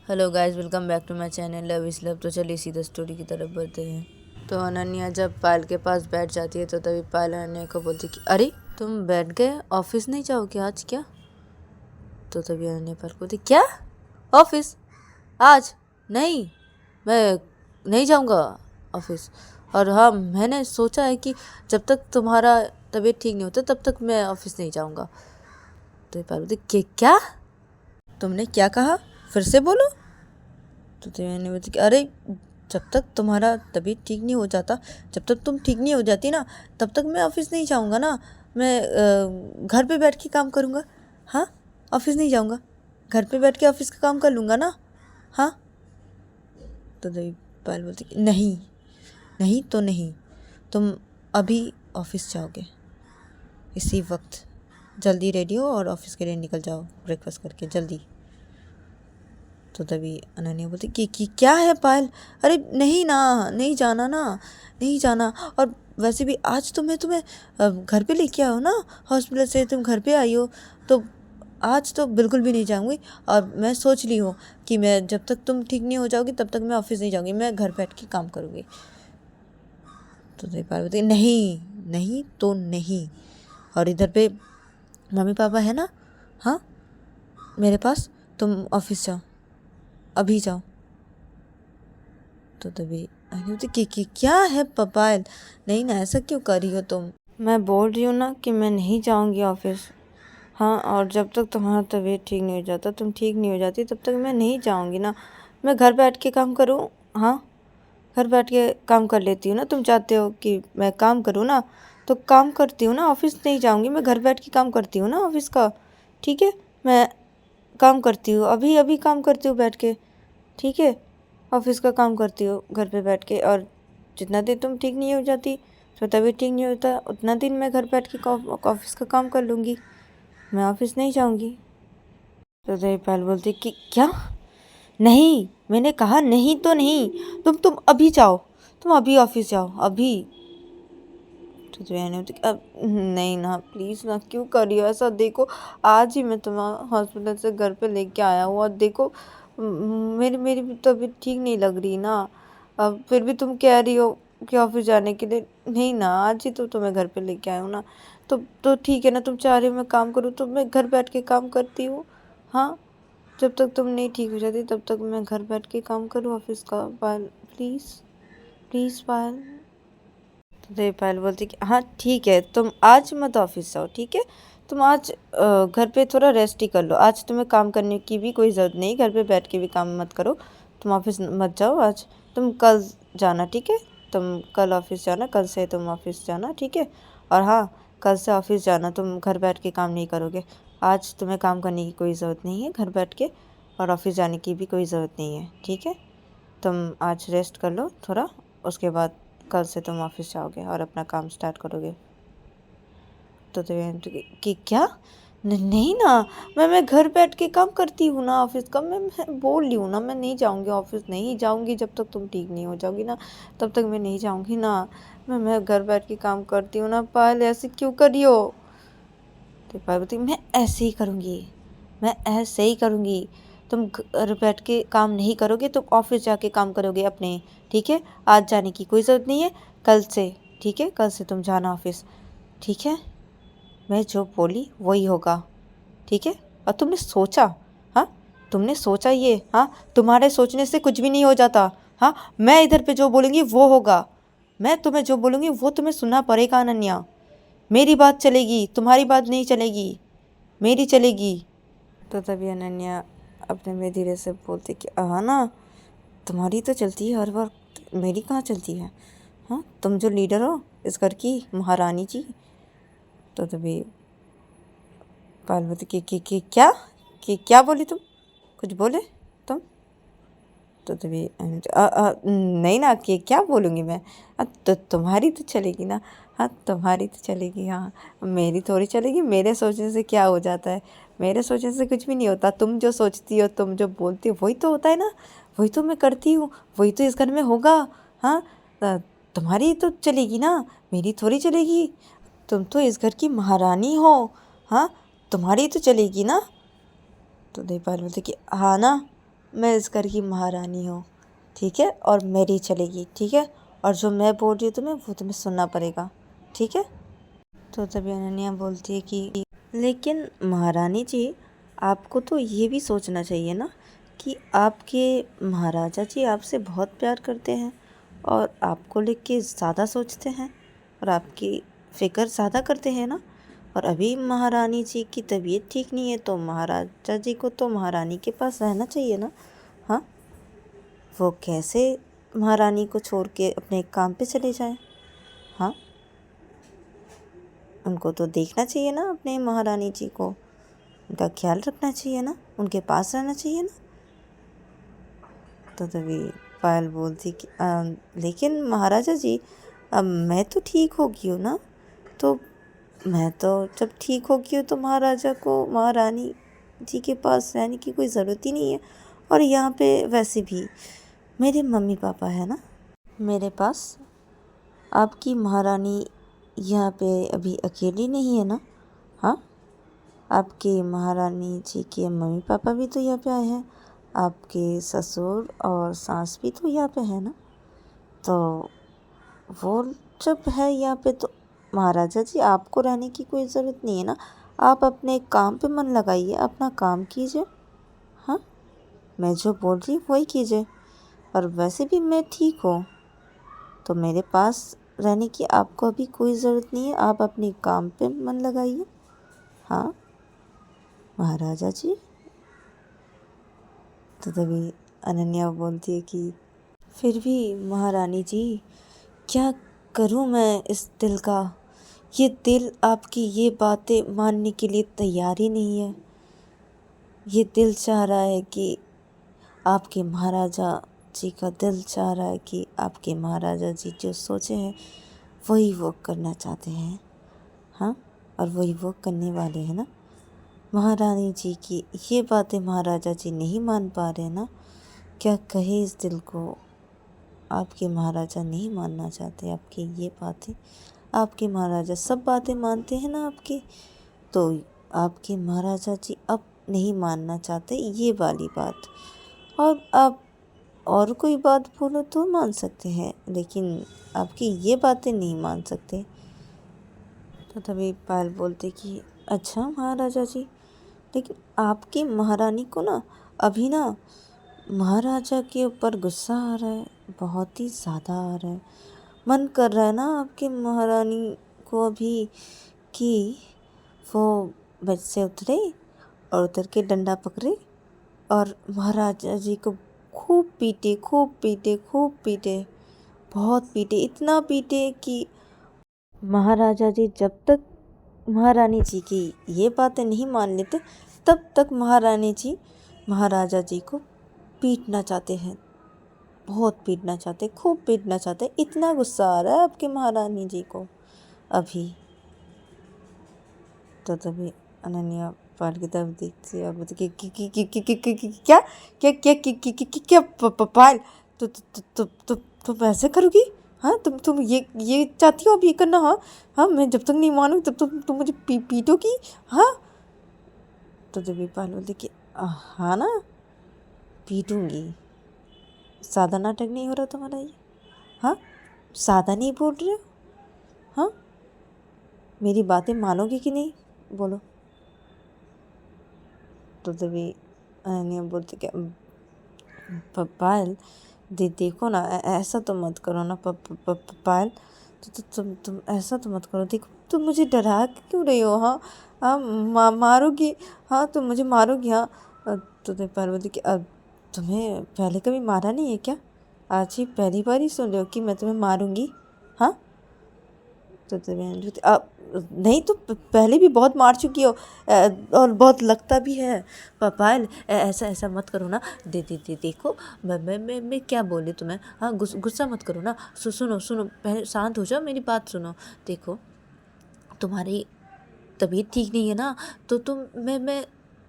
Hello guys, welcome back to my channel love is love. तो चलिए सीधा story की तरफ बढ़ते हैं। तो अनन्या जब पायल के पास बैठ जाती है तो तभी पायल अनन्या को बोलती कि अरे तुम बैठ गए, ऑफिस नहीं जाओगे आज क्या? तो तभी अनन्या पायल को बोलती क्या ऑफिस आज? नहीं, मैं नहीं जाऊंगा ऑफिस। और हाँ, मैंने सोचा है कि जब तक तुम्हारा तबीयत ठीक नहीं होता तब तक मैं ऑफिस नहीं जाऊंगा। तो पायल बोलती क्या तुमने क्या कहा, फिर से बोलो। तो मैंने बोला कि अरे जब तक तुम्हारा तबीयत ठीक नहीं हो जाता, जब तक तुम ठीक नहीं हो जाती ना, तब तक मैं ऑफिस नहीं जाऊंगा ना। मैं घर पे बैठ के काम करूंगा। हाँ, ऑफिस नहीं जाऊंगा, घर पे बैठ के ऑफिस का काम कर लूँगा ना। हाँ। तो देवी पायल बोलती कि नहीं, नहीं तो नहीं, तुम अभी ऑफिस जाओगे इसी वक्त। जल्दी रेडी हो और ऑफिस के लिए निकल जाओ ब्रेकफास्ट करके जल्दी। तो तभी अनन्या बोलती कि क्या है पायल? अरे नहीं ना, नहीं जाना ना, नहीं जाना। और वैसे भी आज तो मैं तुम्हें घर पे लेके आओ ना, हॉस्पिटल से तुम घर पे आई हो, तो आज तो बिल्कुल भी नहीं जाऊंगी। और मैं सोच ली हूँ कि मैं जब तक तुम ठीक नहीं हो जाओगी तब तक मैं ऑफिस नहीं जाऊंगी, मैं घर बैठ के काम करूँगी। तो तभी पायल बोलती नहीं, नहीं तो नहीं। और इधर पे मम्मी पापा है ना, हाँ, मेरे पास, तुम ऑफिस जाओ, अभी जाओ। तो तभी अरे बोलती कि क्या है पायल, नहीं ना, ऐसा क्यों कर रही हो तुम? मैं बोल रही हूँ ना कि मैं नहीं जाऊँगी ऑफिस। हाँ, और जब तक तुम्हारा तबीयत ठीक नहीं हो जाता, तुम ठीक नहीं हो जाती, तब तक मैं नहीं जाऊँगी ना। मैं घर बैठ के काम करूँ। हाँ, घर बैठ के काम कर लेती हूँ ना। तुम चाहते हो कि मैं काम करूँ ना, तो काम करती हूँ ना, ऑफिस नहीं जाऊँगी, मैं घर बैठ के काम करती हूँ ना ऑफिस का। ठीक है, मैं काम करती हूँ, अभी अभी काम करती हूँ बैठ के। ठीक है, ऑफिस का काम करती हो घर पे बैठ के। और जितना दिन तुम ठीक नहीं हो जाती, तो तभी ठीक नहीं होता, उतना दिन मैं घर बैठ के ऑफिस का काम कर लूँगी, मैं ऑफिस नहीं जाऊँगी। तो देवीपाल बोलती कि क्या? नहीं, मैंने कहा नहीं तो नहीं, तुम अभी जाओ, तुम अभी ऑफिस जाओ अभी। तो जया ने बोलती अब नहीं ना, प्लीज़ ना, क्यों कर रही हो ऐसा? देखो आज ही मैं तुम्हें हॉस्पिटल से घर पे लेके आया हूँ और देखो मेरी मेरी भी तबीयत ठीक नहीं लग रही ना। अब फिर भी तुम कह रही हो कि ऑफिस जाने के लिए। नहीं ना, आज ही तो तुम्हें घर पे लेके आया हूँ ना। तो ठीक है ना, तुम चाह रही हो मैं काम करूँ तो मैं घर बैठ के काम करती हूँ। हाँ, जब तक तुम नहीं ठीक हो जाती तब तक मैं घर बैठ के काम करूँ ऑफिस का। पायल प्लीज़, प्लीज़ पायल। तो देवपाल बोलती कि हाँ ठीक है, तुम आज मत ऑफिस जाओ, ठीक है? तुम आज घर पे थोड़ा रेस्ट ही कर लो, आज तुम्हें काम करने की भी कोई ज़रूरत नहीं, घर पे बैठ के भी काम मत करो। तुम ऑफिस मत जाओ आज, तुम कल जाना, ठीक है? तुम कल ऑफिस जाना, कल से तुम ऑफिस जाना, ठीक है? और हाँ, कल से ऑफिस जाना, तुम घर बैठ के काम नहीं करोगे। आज तुम्हें काम करने की कोई ज़रूरत नहीं है घर बैठ के, और ऑफिस जाने की भी कोई ज़रूरत नहीं है, ठीक है? तुम आज रेस्ट कर लो थोड़ा, उसके बाद कल से तुम ऑफिस जाओगे और अपना काम स्टार्ट करोगे। तो देवेंद्र कि क्या? नहीं ना, मैं घर बैठ के काम करती हूँ ना ऑफिस का। मैं बोल रही हूँ ना, मैं नहीं जाऊँगी ऑफिस, नहीं जाऊँगी जब तक तुम ठीक नहीं हो जाओगी ना, तब तक मैं नहीं जाऊँगी ना। मैं घर बैठ के काम करती हूँ ना। पायल ऐसे क्यों करी हो? तो पार्वती मैं ऐसे ही करूँगी, मैं ऐसे ही करूँगी। तुम घर बैठ के काम नहीं करोगे, तुम ऑफिस जाके काम करोगे अपने, ठीक है? आज जाने की कोई ज़रूरत नहीं है, कल से, ठीक है? कल से तुम जाना ऑफिस, ठीक है? मैं जो बोली वही होगा, ठीक है? और तुमने सोचा, हाँ, तुमने सोचा ये, हाँ, तुम्हारे सोचने से कुछ भी नहीं हो जाता। हाँ, मैं इधर पे जो बोलूँगी वो होगा, मैं तुम्हें जो बोलूँगी वो तुम्हें सुनना पड़ेगा अनन्या। मेरी बात चलेगी, तुम्हारी बात नहीं चलेगी, मेरी चलेगी। तो तभी अनन्या अपने में धीरे से बोलती कि हाँ ना, तुम्हारी तो चलती है हर वक्त, मेरी कहाँ चलती है? हाँ, तुम जो लीडर हो इस घर की, महारानी जी। तो तभी पार्वती कि क्या, कि क्या बोली तुम? कुछ बोले तुम? तो तभी नहीं ना, कि क्या बोलूँगी मैं? तो तुम्हारी तो चलेगी ना। हाँ, तुम्हारी तो चलेगी, हाँ, मेरी थोड़ी चलेगी। मेरे सोचने से क्या हो जाता है? मेरे सोचने से कुछ भी नहीं होता। तुम जो सोचती हो, तुम जो बोलती हो वही तो होता है ना, वही तो मैं करती हूँ, वही तो इस घर में होगा। हाँ, तुम्हारी तो चलेगी ना, मेरी थोड़ी चलेगी। तुम तो इस घर की महारानी हो, हाँ, तुम्हारी तो चलेगी ना। तो देवपाल बोलते कि हाँ ना, मैं इस घर की महारानी हूँ, ठीक है, और मेरी चलेगी, ठीक है, और जो मैं बोल रही हूँ तुम्हें वो तुम्हें सुनना पड़ेगा, ठीक है। तो तभी अनन्या बोलती है कि लेकिन महारानी जी, आपको तो ये भी सोचना चाहिए ना कि आपके महाराजा जी आपसे बहुत प्यार करते हैं और आपको लेके ज़्यादा सोचते हैं और आपकी फ़िक्र ज़्यादा करते हैं ना। और अभी महारानी जी की तबीयत ठीक नहीं है तो महाराजा जी को तो महारानी के पास रहना चाहिए ना। हाँ, वो कैसे महारानी को छोड़ के अपने काम पे चले जाएं। हाँ, उनको तो देखना चाहिए ना अपने महारानी जी को, उनका ख्याल रखना चाहिए ना, उनके पास रहना चाहिए ना। तो तभी पायल बोलती कि लेकिन महाराजा जी, अब मैं तो ठीक हो गई हूँ ना, तो मैं तो जब ठीक हो गई हूँ तो महाराजा को महारानी जी के पास रहने की कोई ज़रूरत ही नहीं है। और यहाँ पे वैसे भी मेरे मम्मी पापा है ना मेरे पास। आपकी महारानी यहाँ पे अभी अकेली नहीं है ना। हाँ, आपके महारानी जी के मम्मी पापा भी तो यहाँ पे आए हैं, आपके ससुर और सास भी तो यहाँ पे है ना। तो वो जब है यहाँ पे तो महाराजा जी आपको रहने की कोई ज़रूरत नहीं है ना। आप अपने काम पे मन लगाइए, अपना काम कीजिए। हाँ, मैं जो बोल रही हूँ वही कीजिए। और वैसे भी मैं ठीक हूँ तो मेरे पास रहने की आपको अभी कोई ज़रूरत नहीं है, आप अपने काम पे मन लगाइए। हाँ महाराजा जी। तो तभी अनन्या बोलती है कि फिर भी महारानी जी, क्या करूं मैं इस दिल का। ये दिल आपकी ये बातें मानने के लिए तैयार ही नहीं है। ये दिल चाह रहा है कि आपके महाराजा जी का दिल चाह रहा है कि आपके महाराजा जी जो सोचे हैं वही वो करना चाहते हैं। हाँ, और वही वो करने वाले हैं ना। महारानी जी की ये बातें महाराजा जी नहीं मान पा रहे ना। क्या कहे इस दिल को, आपके महाराजा नहीं मानना चाहते आपकी ये बातें। आपके महाराजा सब बातें मानते हैं ना आपकी, तो आपके महाराजा जी अब नहीं मानना चाहते ये वाली बात। और आप और कोई बात बोलो तो मान सकते हैं, लेकिन आपकी ये बातें नहीं मान सकते। तो तभी पायल बोलते कि अच्छा महाराजा जी, लेकिन आपकी महारानी को ना अभी ना महाराजा के ऊपर गुस्सा आ रहा है, बहुत ही ज़्यादा आ रहा है। मन कर रहा है ना आपकी महारानी को अभी कि वो बेड से उतरे और उतर के डंडा पकड़े और महाराजा जी को खूब पीटे, खूब पीटे, खूब पीटे, बहुत पीटे, इतना पीटे कि महाराजा जी जब तक महारानी जी की ये बातें नहीं मान लेते तब तक महारानी जी महाराजा जी को पीटना चाहते हैं, बहुत पीटना चाहते, खूब पीटना चाहते। इतना गुस्सा आ रहा है आपकी महारानी जी को अभी। तो तभी अनन्या पाल की तरफ देखती है और बोलती क्या क्या क्या क्या पायल, तुम ऐसे करोगी। हाँ, तुम ये चाहती हो अब ये करना। हाँ हाँ, मैं जब तक नहीं मानूँ तब तुम मुझे पीटोगी। हाँ, तो तभी पायल बोलती कि हाँ ना, पीटूंगी। सादा नाटक नहीं हो रहा तुम्हारा ये। हाँ, सादा नहीं बोल रहे हो। हाँ, मेरी बातें मानोगे कि नहीं, बोलो। तो तभी अनन्या बोलती क्या पायल, देखो ना, ऐसा तो मत करो ना पायल। तो तुम ऐसा तो मत करो। देखो तुम मुझे डरा क्यों रही हो। हाँ हाँ, मारोगी। हाँ, तुम मुझे मारोगी। हाँ। तो पायल बोलती कि अब तुम्हें पहले कभी मारा नहीं है क्या, आज ही पहली बार ही सुन रहे हो कि मैं तुम्हें मारूंगी। हाँ, तो अब नहीं, तो पहले भी बहुत मार चुकी हो और बहुत लगता भी है। पायल ऐसा ऐसा मत करो ना। देखो मैं क्या बोली तुम्हें। हाँ, गुस्सा मत करो ना। सुनो सुनो, पहले शांत हो जाओ, मेरी बात सुनो। देखो तुम्हारी तबीयत ठीक नहीं है ना, तो मैं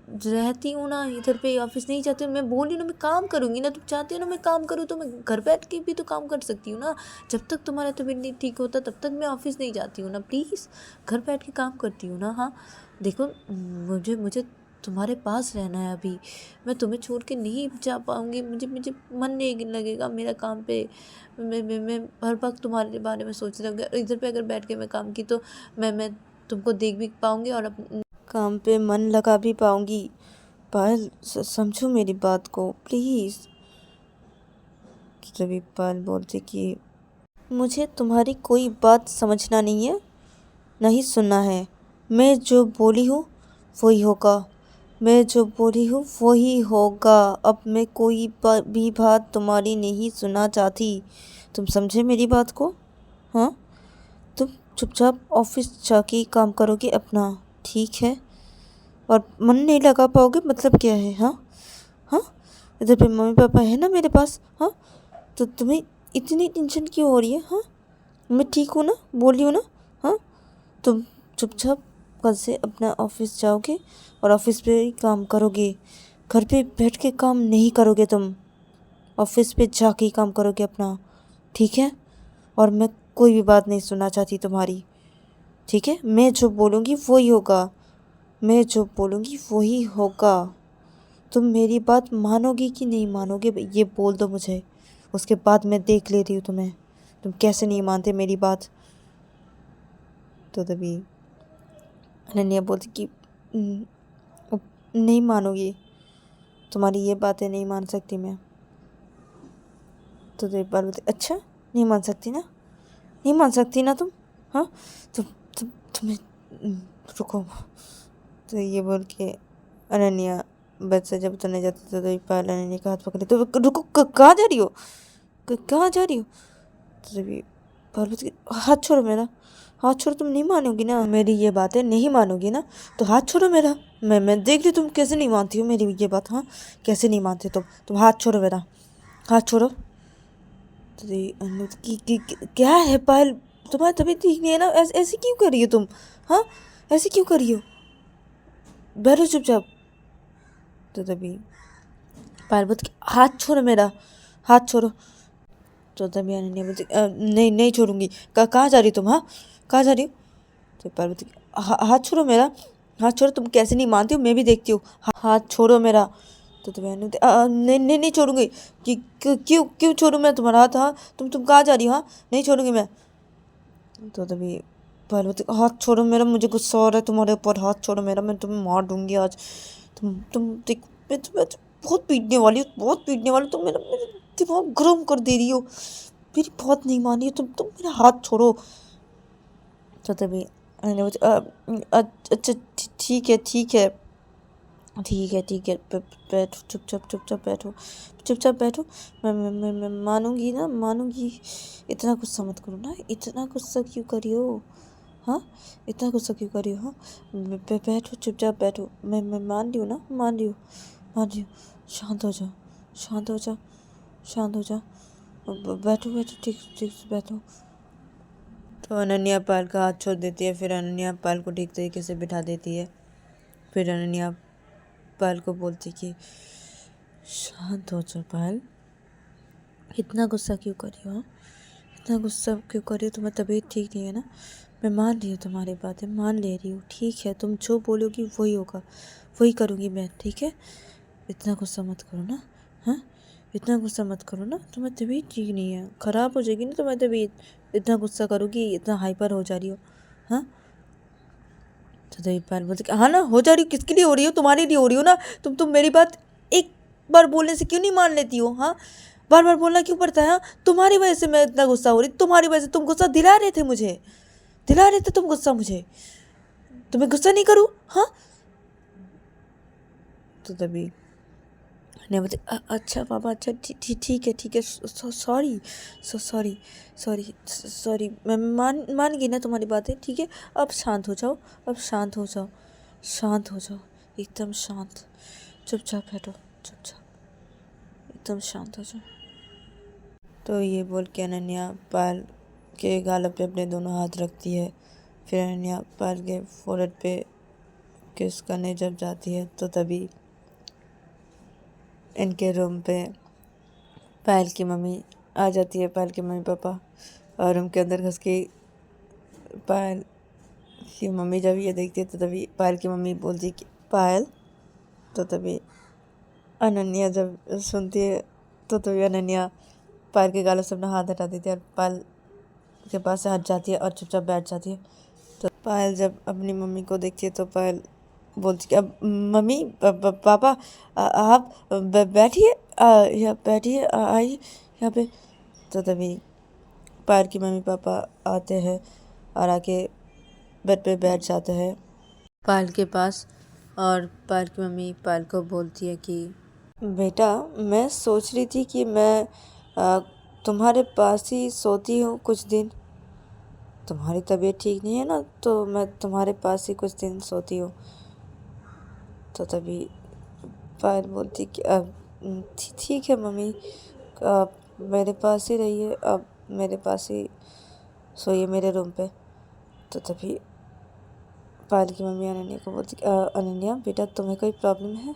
रहती हूँ ना इधर पे, ऑफिस नहीं जाती हूँ। मैं बोल रही हूँ ना, मैं काम करूँगी ना। तुम चाहती हो ना मैं काम करूँ, तो मैं घर बैठ के भी तो काम कर सकती हूँ ना। जब तक तुम्हारा तबीयत नहीं ठीक होता तब तक मैं ऑफिस नहीं जाती हूँ ना। प्लीज़ घर बैठ के काम करती हूँ ना। हाँ, देखो मुझे तुम्हारे पास रहना है अभी। मैं तुम्हें छोड़ के नहीं जा पाऊँगी, मुझे मुझे मन नहीं लगेगा मेरा काम पे। मैं हर वक्त तुम्हारे बारे में सोच रही हूँ। इधर पे अगर बैठ के मैं काम की तो मैं तुमको देख भी पाऊँगी और अपने काम पे मन लगा भी पाऊँगी। पायल समझो मेरी बात को प्लीज़। तभी पायल बोलती कि मुझे तुम्हारी कोई बात समझना नहीं है, नहीं सुनना है। मैं जो बोली हूँ वही होगा, मैं जो बोली हूँ वही होगा। अब मैं कोई भी बात तुम्हारी नहीं सुनना चाहती। तुम समझे मेरी बात को? हाँ, तुम चुपचाप ऑफिस जाके काम करोगे अपना, ठीक है? और मन नहीं लगा पाओगे मतलब क्या है? हाँ हाँ, इधर पे मम्मी पापा है ना मेरे पास। हाँ, तो तुम्हें इतनी टेंशन क्यों हो रही है? हाँ, मैं ठीक हूँ ना, बोल रही हूँ ना। हाँ, तुम चुपचाप कल से अपना ऑफिस जाओगे और ऑफिस पे ही काम करोगे। घर पे बैठ के काम नहीं करोगे तुम, ऑफिस पे जाके ही काम करोगे अपना, ठीक है? और मैं कोई भी बात नहीं सुनना चाहती तुम्हारी, ठीक है? मैं जो बोलूँगी वही होगा, मैं जो बोलूँगी वही होगा। तुम मेरी बात मानोगी कि नहीं मानोगे ये बोल दो मुझे, उसके बाद मैं देख लेती हूँ तुम्हें, तुम कैसे नहीं मानते मेरी बात। तो तभी अनन्या बोलती कि नहीं मानोगी, तुम्हारी ये बातें नहीं मान सकती मैं। तो देवपाल बोलती अच्छा नहीं मान सकती ना, नहीं मान सकती ना तुम? हाँ, तुम्हें रुको। तो ये बोल के अनन्या बस से जब उतरने जाती तो देवपाल अनन्या का हाथ पकड़े। तो रुको, कहाँ जा रही हो? कहाँ जा रही हो? तो तभी पार्वती हाथ छोड़ो मेरा, हाथ छोड़ो। तुम नहीं मानोगी ना मेरी ये बातें, नहीं मानोगी ना तो हाथ छोड़ो मेरा। मैं देख रही तुम कैसे नहीं मानती हो मेरी ये बात। हाँ, कैसे नहीं मानते तुम हाथ छोड़ो मेरा, हाथ छोड़ो। तो क्या है पायल, तुम्हारी तबीयत ठीक नहीं है ना? ऐसे क्यों कर रही हो तुम? हाँ, ऐसे क्यों कर रही हो? बैठो चुपचाप। तो तभी पायल बोलती हाथ छोड़ो मेरा, हाथ छोड़ो। तो तभी अनन्या बोलती नहीं नहीं छोड़ूंगी। कहाँ जा रही तुम? हाँ, कहाँ जा रही हो? तो पार्वती हाथ छोड़ो मेरा, हाथ छोड़ो। तुम कैसे नहीं मानती हो मैं भी देखती हूँ, हाथ छोड़ो मेरा। तो बहन नहीं नहीं नहीं छोड़ूंगी। क्यों क्यों छोड़ूं मैं तुम्हारा हाथ? हाँ, तुम कहाँ जा रही हो? हाँ, नहीं छोड़ूंगी मैं। तो तभी पार्वती हाथ छोड़ो मेरा, मुझे गुस्सा हो रहा है तुम्हारे ऊपर, हाथ छोड़ो मेरा, मैं तुम्हें मार दूंगी आज। तुम देख, मैं बहुत पीटने वाली हूँ, बहुत पीटने वाली हूँ। तुम मेरा दिमाग गर्म कर दे रही हो, मेरी बात नहीं मानी हो तुम मेरा हाथ छोड़ो। तो तभी अच्छा ठीक है ठीक है ठीक है ठीक है, बैठो चुपचाप, चुपचाप बैठो, चुपचाप बैठो। मैं मानूंगी ना, मानूंगी। इतना गुस्सा मत करो ना, इतना गुस्सा क्यों करी हो? हाँ, इतना गुस्सा क्यों करी हो? हाँ, बैठो चुपचाप बैठो। मैं मान रही हूँ ना, मान रही हूँ, मान रही हूँ। शांत हो जाओ, शांत हो जाओ, शांत हो जाओ। बैठो बैठो, ठीक ठीक से बैठो। तो अनन्या पाल का हाथ छोड़ देती है। फिर अनन्या पाल को ठीक तरीके से बिठा देती है। फिर अनन्या पाल को बोलती कि शांत हो जाओ पायल, इतना गुस्सा क्यों कर रही हो? हाँ? इतना गुस्सा क्यों कर रही हो? तुम्हारी तबीयत ठीक नहीं है ना? मैं मान रही हूँ तुम्हारी बातें, मान ले रही हूँ, ठीक है? तुम जो बोलोगी वही होगा, वही करूँगी मैं, ठीक है? इतना गुस्सा मत करो ना। हाँ, इतना गुस्सा मत करो ना, तुम्हारी तबीयत ठीक नहीं है, ख़राब हो जाएगी ना तुम्हारी तबीयत। इतना गुस्सा करोगी, इतना हाइपर हो जा रही हो। हाँ, तो देवपाल बोलते हाँ ना, हो जा रही हो। किसके लिए हो रही हो? तुम्हारे लिए हो रही हो ना। तुम मेरी बात एक बार बोलने से क्यों नहीं मान लेती हो? हाँ, बार बार बोलना क्यों पड़ता है? हाँ, तुम्हारी वजह से मैं इतना गुस्सा हो रही, तुम्हारी वजह से। तुम गुस्सा दिला रहे थे मुझे, दिला रहे थे तुम गुस्सा मुझे। तुम्हें गुस्सा नहीं करूँ? हाँ, तो तभी नहीं बोलते अच्छा पापा, अच्छा ठीक है, सॉरी सॉरी सॉरी सॉरी। मैं मान गई ना तुम्हारी बातें, ठीक है? अब शांत हो जाओ, अब शांत हो जाओ, शांत हो जाओ, एकदम शांत। चुपचाप बैठो, चुपचाप, एकदम शांत हो जाओ। तो ये बोल के अनन्या पाल के गाल पे अपने दोनों हाथ रखती है। फिर अनन्या पाल के फोrehead पे किस करने जब जाती है तो तभी इनके रूम पे पायल की मम्मी आ जाती है, पायल के मम्मी पापा, और रूम के अंदर घुस के पायल की मम्मी जब ये देखती है तो तभी पायल की मम्मी बोलती कि पायल तो तभी अनन्या जब सुनती है तो तभी अनन्या पायल के गालों से अपना हाथ हटा देती है और पायल के पास से हट जाती है और चुपचाप बैठ जाती है। तो पायल जब अपनी मम्मी को देखती है तो पायल बोलती है, अब मम्मी पापा आप बैठिए, यहाँ बैठिए, आइए यहाँ पे। तो तभी पायल की मम्मी पापा आते हैं और आके बेड पे बैठ जाते हैं पायल के पास। और पायल की मम्मी पायल को बोलती है कि बेटा, मैं सोच रही थी कि मैं आ, तुम्हारे पास ही सोती हूँ कुछ दिन। तुम्हारी तबीयत ठीक नहीं है ना, तो मैं तुम्हारे पास ही कुछ दिन सोती हूँ। तो तभी पायल बोलती कि अब ठीक है मम्मी, आप मेरे पास ही रहिए, अब मेरे पास ही सोइए मेरे रूम पे। तो तभी पायल की मम्मी अनन्या को बोलती अनन्या बेटा, तुम्हें कोई प्रॉब्लम है?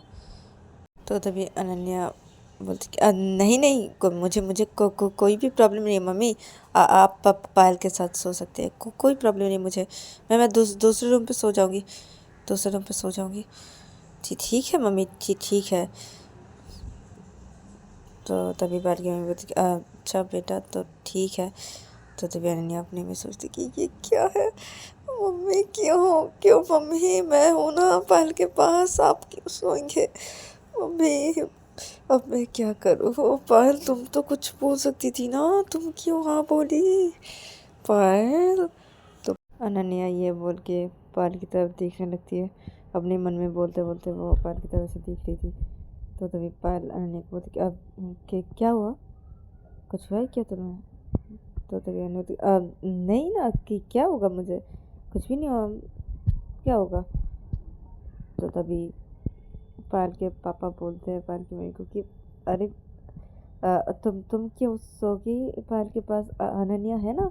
तो तभी अनन्या बोलती कि नहीं नहीं, मुझे मुझे कोई भी प्रॉब्लम नहीं है मम्मी। आप पायल के साथ सो सकते हैं, कोई प्रॉब्लम नहीं मुझे। मैं दूसरे रूम पे सो जाऊंगी, दूसरे रूम पे सो जाऊंगी। ठीक है मम्मी, ठीक है। तो तभी पायल की मम्मी बोलती कि अच्छा बेटा, तो ठीक है। तो तभी अनन्या अपने में सोचती कि ये क्या है, मम्मी क्यों क्यों मम्मी, मैं हूं ना पायल के पास, आप क्यों सोएंगे मम्मी? अब मैं क्या करूँ? ओ पायल, तुम तो कुछ बोल सकती थी ना, तुम क्यों हाँ बोली पायल? तो अनन्या ये बोल के पायल की तरफ देखने लगती है। अपने मन में बोलते बोलते वो पायल की तरफ से देख रही थी। तो तभी पायल अनन्या को बोलती कि अब क्या हुआ, कुछ हुआ है क्या तुम्हें? तो तभी अनन्या बोलती नहीं ना, कि क्या होगा, मुझे कुछ भी नहीं हुआ, क्या होगा? तो तभी पायल के पापा बोलते हैं पायल की मम्मी को कि अरे तुम क्यों सोगी पायल के पास, अनन्या है ना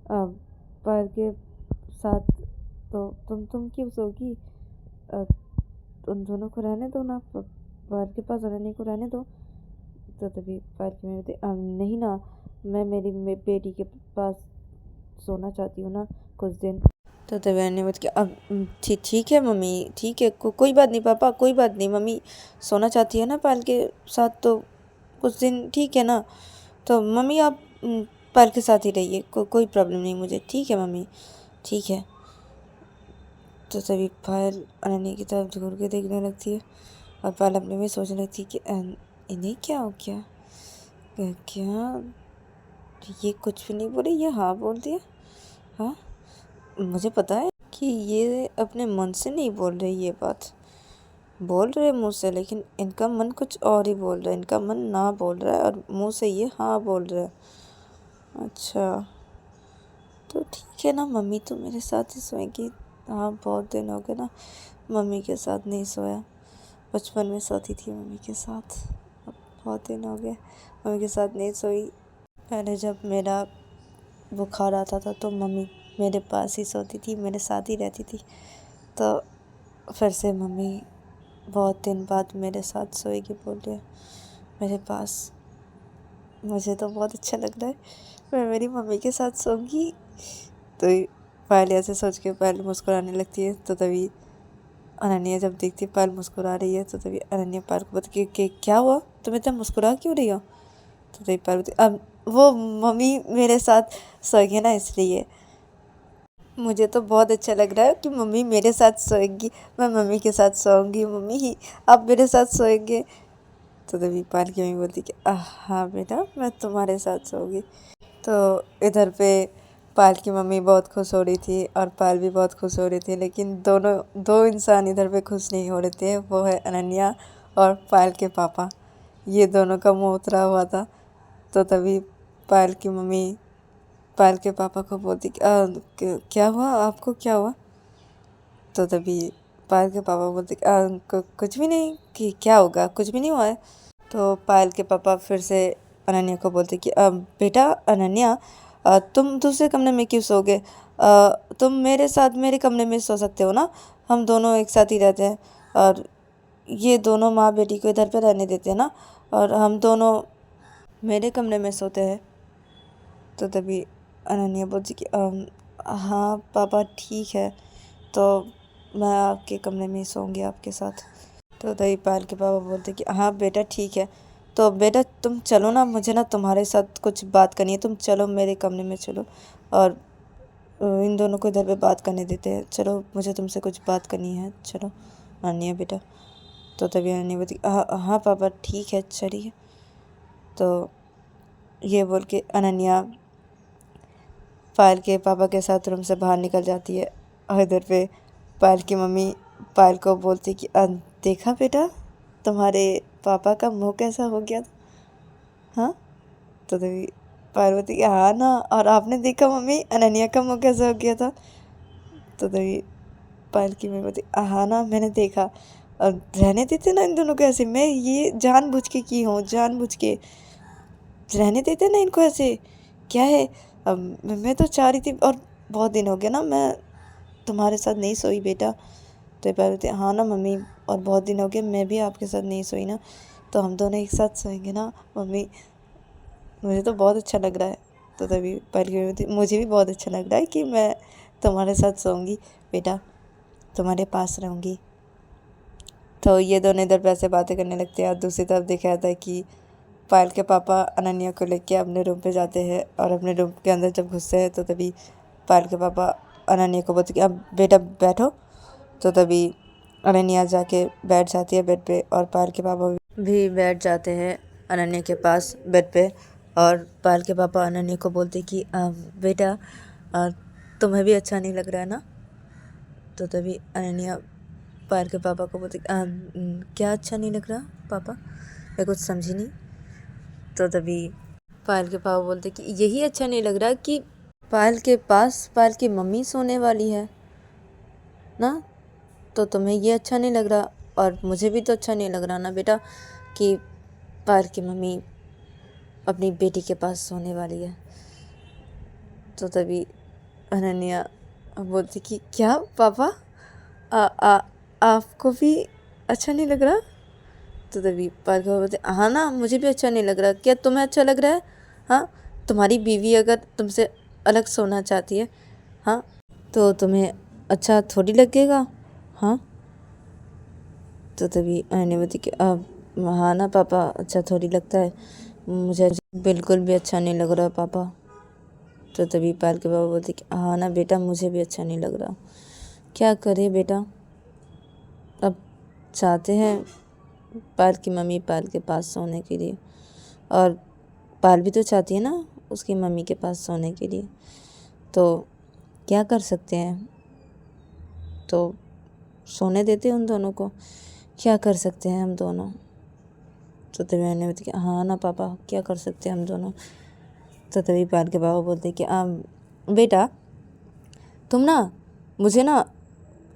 पायल के साथ, तो तुम क्यों सोगी? अ, उन दोनों को रहने दो ना, पायल के पास अनन्या को रहने दो। तो तभी पायल की मम्मी नहीं ना, मैं मेरी बेटी के पास सोना चाहती हूँ ना कुछ दिन। तो तभी अनन्या बोलती कि अब ठीक है मम्मी, ठीक है, कोई बात नहीं पापा, कोई बात नहीं, मम्मी सोना चाहती है ना पायल के साथ, तो कुछ दिन ठीक है ना। तो मम्मी आप पायल के साथ ही रहिए, कोई प्रॉब्लम नहीं मुझे, ठीक है मम्मी, ठीक है। तो तभी पायल अनन्या की तरफ घूर के देखने लगती है और पायल अपने में सोचने लगती है कि इन्हें क्या हो गया, क्या ये कुछ भी नहीं बोले, ये हाँ बोल दिया? हाँ, मुझे पता है कि ये अपने मन से नहीं बोल रहे, ये बात बोल रहे मुंह से, लेकिन इनका मन कुछ और ही बोल रहा है, इनका मन ना बोल रहा है और मुंह से ये हाँ बोल रहा है। अच्छा, तो ठीक है ना मम्मी, तो मेरे साथ ही सोएगी। हाँ, बहुत दिन हो गए ना मम्मी के साथ नहीं सोया, बचपन में सोती थी मम्मी के साथ, अब बहुत दिन हो गए मम्मी के साथ नहीं सोई। पहले जब मेरा बुखार आता था तो मम्मी मेरे पास ही सोती थी, मेरे साथ ही रहती थी। तो फिर से मम्मी बहुत दिन बाद मेरे साथ सोएगी बोल रही है, मेरे पास। मुझे तो बहुत अच्छा लग रहा है, मैं मेरी मम्मी के साथ सोऊंगी। तो पायल ऐसे सोच के पायल मुस्कुराने लगती है। तो तभी अनन्या जब देखती है पायल मुस्कुरा रही है, तो तभी अनन्या पायल को बोलती कि क्या हुआ, तुम इतना मुस्कुरा क्यों रही हो? तो तभी पायल बोलती अब वो मम्मी मेरे साथ सोएगी ना, इसलिए मुझे तो बहुत अच्छा लग रहा है कि मम्मी मेरे साथ सोएगी, मैं मम्मी के साथ सोऊंगी, मम्मी ही आप मेरे साथ सोएंगे। तो तभी पायल की मम्मी बोलती कि हाँ बेटा, मैं तुम्हारे साथ सोऊंगी। तो इधर पे पायल की मम्मी बहुत खुश हो रही थी और पायल भी बहुत खुश हो रही थी, लेकिन दोनों दो इंसान इधर पे खुश नहीं हो रहे थे, वो है अनन्या और पायल के पापा। ये दोनों का मुँह उतरा हुआ था। तो तभी पायल की मम्मी पायल के पापा को बोलती कि क्या हुआ, आपको क्या हुआ? तो तभी पायल के पापा बोलते कि कुछ भी नहीं, कि क्या होगा, कुछ भी नहीं हुआ है। तो पायल के पापा फिर से अनन्या को बोलते कि बेटा अनन्या, तुम दूसरे कमरे में क्यों सोओगे? तुम मेरे साथ मेरे कमरे में सो सकते हो ना, हम दोनों एक साथ ही रहते हैं और ये दोनों माँ बेटी को इधर पे रहने देते हैं ना, और हम दोनों मेरे कमरे में सोते हैं। तो तभी अनन्या बोलती कि हाँ पापा ठीक है, तो मैं आपके कमरे में ही सोऊंगी आपके साथ। तो तभी पायल के पापा बोलते कि हाँ बेटा ठीक है, तो बेटा तुम चलो ना, मुझे ना तुम्हारे साथ कुछ बात करनी है, तुम चलो मेरे कमरे में चलो और इन दोनों को इधर पे बात करने देते हैं, चलो मुझे तुमसे कुछ बात करनी है, चलो अनन्या बेटा। तो तभी अनन्या बोलती हाँ हाँ पापा ठीक है चलिए। तो ये बोल के अनन्या पायल के पापा के साथ रूम से बाहर निकल जाती है और इधर पे पायल की मम्मी पायल को बोलती कि देखा बेटा तुम्हारे पापा का मुंह कैसा हो गया था, हाँ। तो तभी पायल बोलती कि हाँ ना, और आपने देखा मम्मी अनन्या का मुंह कैसा हो गया था। तो तभी पायल की मम्मी बोलती हाँ ना मैंने देखा, और रहने देते ना इन दोनों को ऐसे, मैं ये जानबूझ के की हूँ, जानबूझ के रहने देते ना इनको ऐसे, क्या है। अब मैं तो चाह रही थी, और बहुत दिन हो गया ना मैं तुम्हारे साथ नहीं सोई बेटा। तो ये बोलते हाँ ना मम्मी, और बहुत दिन हो गए मैं भी आपके साथ नहीं सोई ना, तो हम दोनों एक साथ सोएंगे ना मम्मी, मुझे तो बहुत अच्छा लग रहा है। तो तभी पहले मुझे भी बहुत अच्छा लग रहा है कि मैं तुम्हारे साथ सोऊंगी बेटा, तुम्हारे पास रहूँगी। तो ये दोनों इधर पैसे बातें करने लगते हैं और दूसरी तरफ देखा जाता है कि पायल के पापा अनन्या को लेके अपने रूम पे जाते हैं, और अपने रूम के अंदर जब घुसते हैं तो तभी पायल के पापा अनन्या को बोलते कि अब बेटा बैठो। तो तभी अनन्या जाके बैठ जाती है बेड पे, और पायल के पापा भी बैठ जाते हैं अनन्या के पास बेड पे। और पायल के पापा अनन्या को बोलते कि बेटा तुम्हें भी अच्छा नहीं लग रहा है ना। तो तभी अनन्या पायल के पापा को बोलती क्या अच्छा नहीं लग रहा पापा, मैं कुछ समझी नहीं। तो तभी पायल के पापा बोलते कि यही अच्छा नहीं लग रहा कि पायल के पास पायल की मम्मी सोने वाली है ना, तो तुम्हें ये अच्छा नहीं लग रहा, और मुझे भी तो अच्छा नहीं लग रहा ना बेटा कि पायल की मम्मी अपनी बेटी के पास सोने वाली है। तो तभी अनन्या बोलती कि क्या पापा आपको भी अच्छा नहीं लग रहा। तो तभी पायल के पापा बोलते हाँ ना मुझे भी अच्छा नहीं लग रहा, क्या तुम्हें अच्छा लग रहा है, हाँ तुम्हारी बीवी अगर तुमसे अलग सोना चाहती है, हाँ तो तुम्हें अच्छा थोड़ी लगेगा, हाँ। तो तभी अनन्या बोलती कि हाँ ना पापा अच्छा थोड़ी लगता है, मुझे बिल्कुल भी अच्छा नहीं लग रहा पापा। तो तभी पायल के पापा बोलते कि हाँ ना बेटा मुझे भी अच्छा नहीं लग रहा, क्या करे बेटा, अब चाहते हैं पायल की मम्मी पायल के पास सोने के लिए, और पायल भी तो चाहती है ना उसकी मम्मी के पास सोने के लिए, तो क्या कर सकते हैं, तो सोने देते उन दोनों को, क्या कर सकते हैं हम दोनों। तो तभी मैंने बोलती कि हाँ ना पापा क्या कर सकते हैं हम दोनों। तो तभी पायल के पापा बोलते कि बेटा तुम ना मुझे ना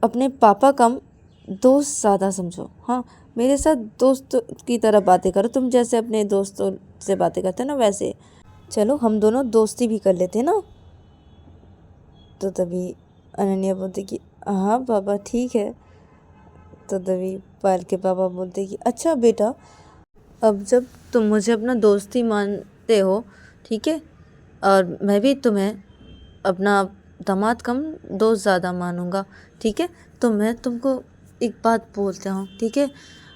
अपने पापा कम दोस्त ज़्यादा समझो, हाँ मेरे साथ दोस्त की तरह बातें करो, तुम जैसे अपने दोस्तों से बातें करते हो ना वैसे, चलो हम दोनों दोस्ती भी कर लेते ना। तो तभी अनन्या बोलती कि हाँ पापा ठीक है। तो तभी पायल के पापा बोलते कि अच्छा बेटा अब जब तुम मुझे अपना दोस्ती मानते हो ठीक है, और मैं भी तुम्हें अपना दामाद कम दोस्त ज़्यादा मानूंगा ठीक है, तो मैं तुमको एक बात बोलता हूँ ठीक है,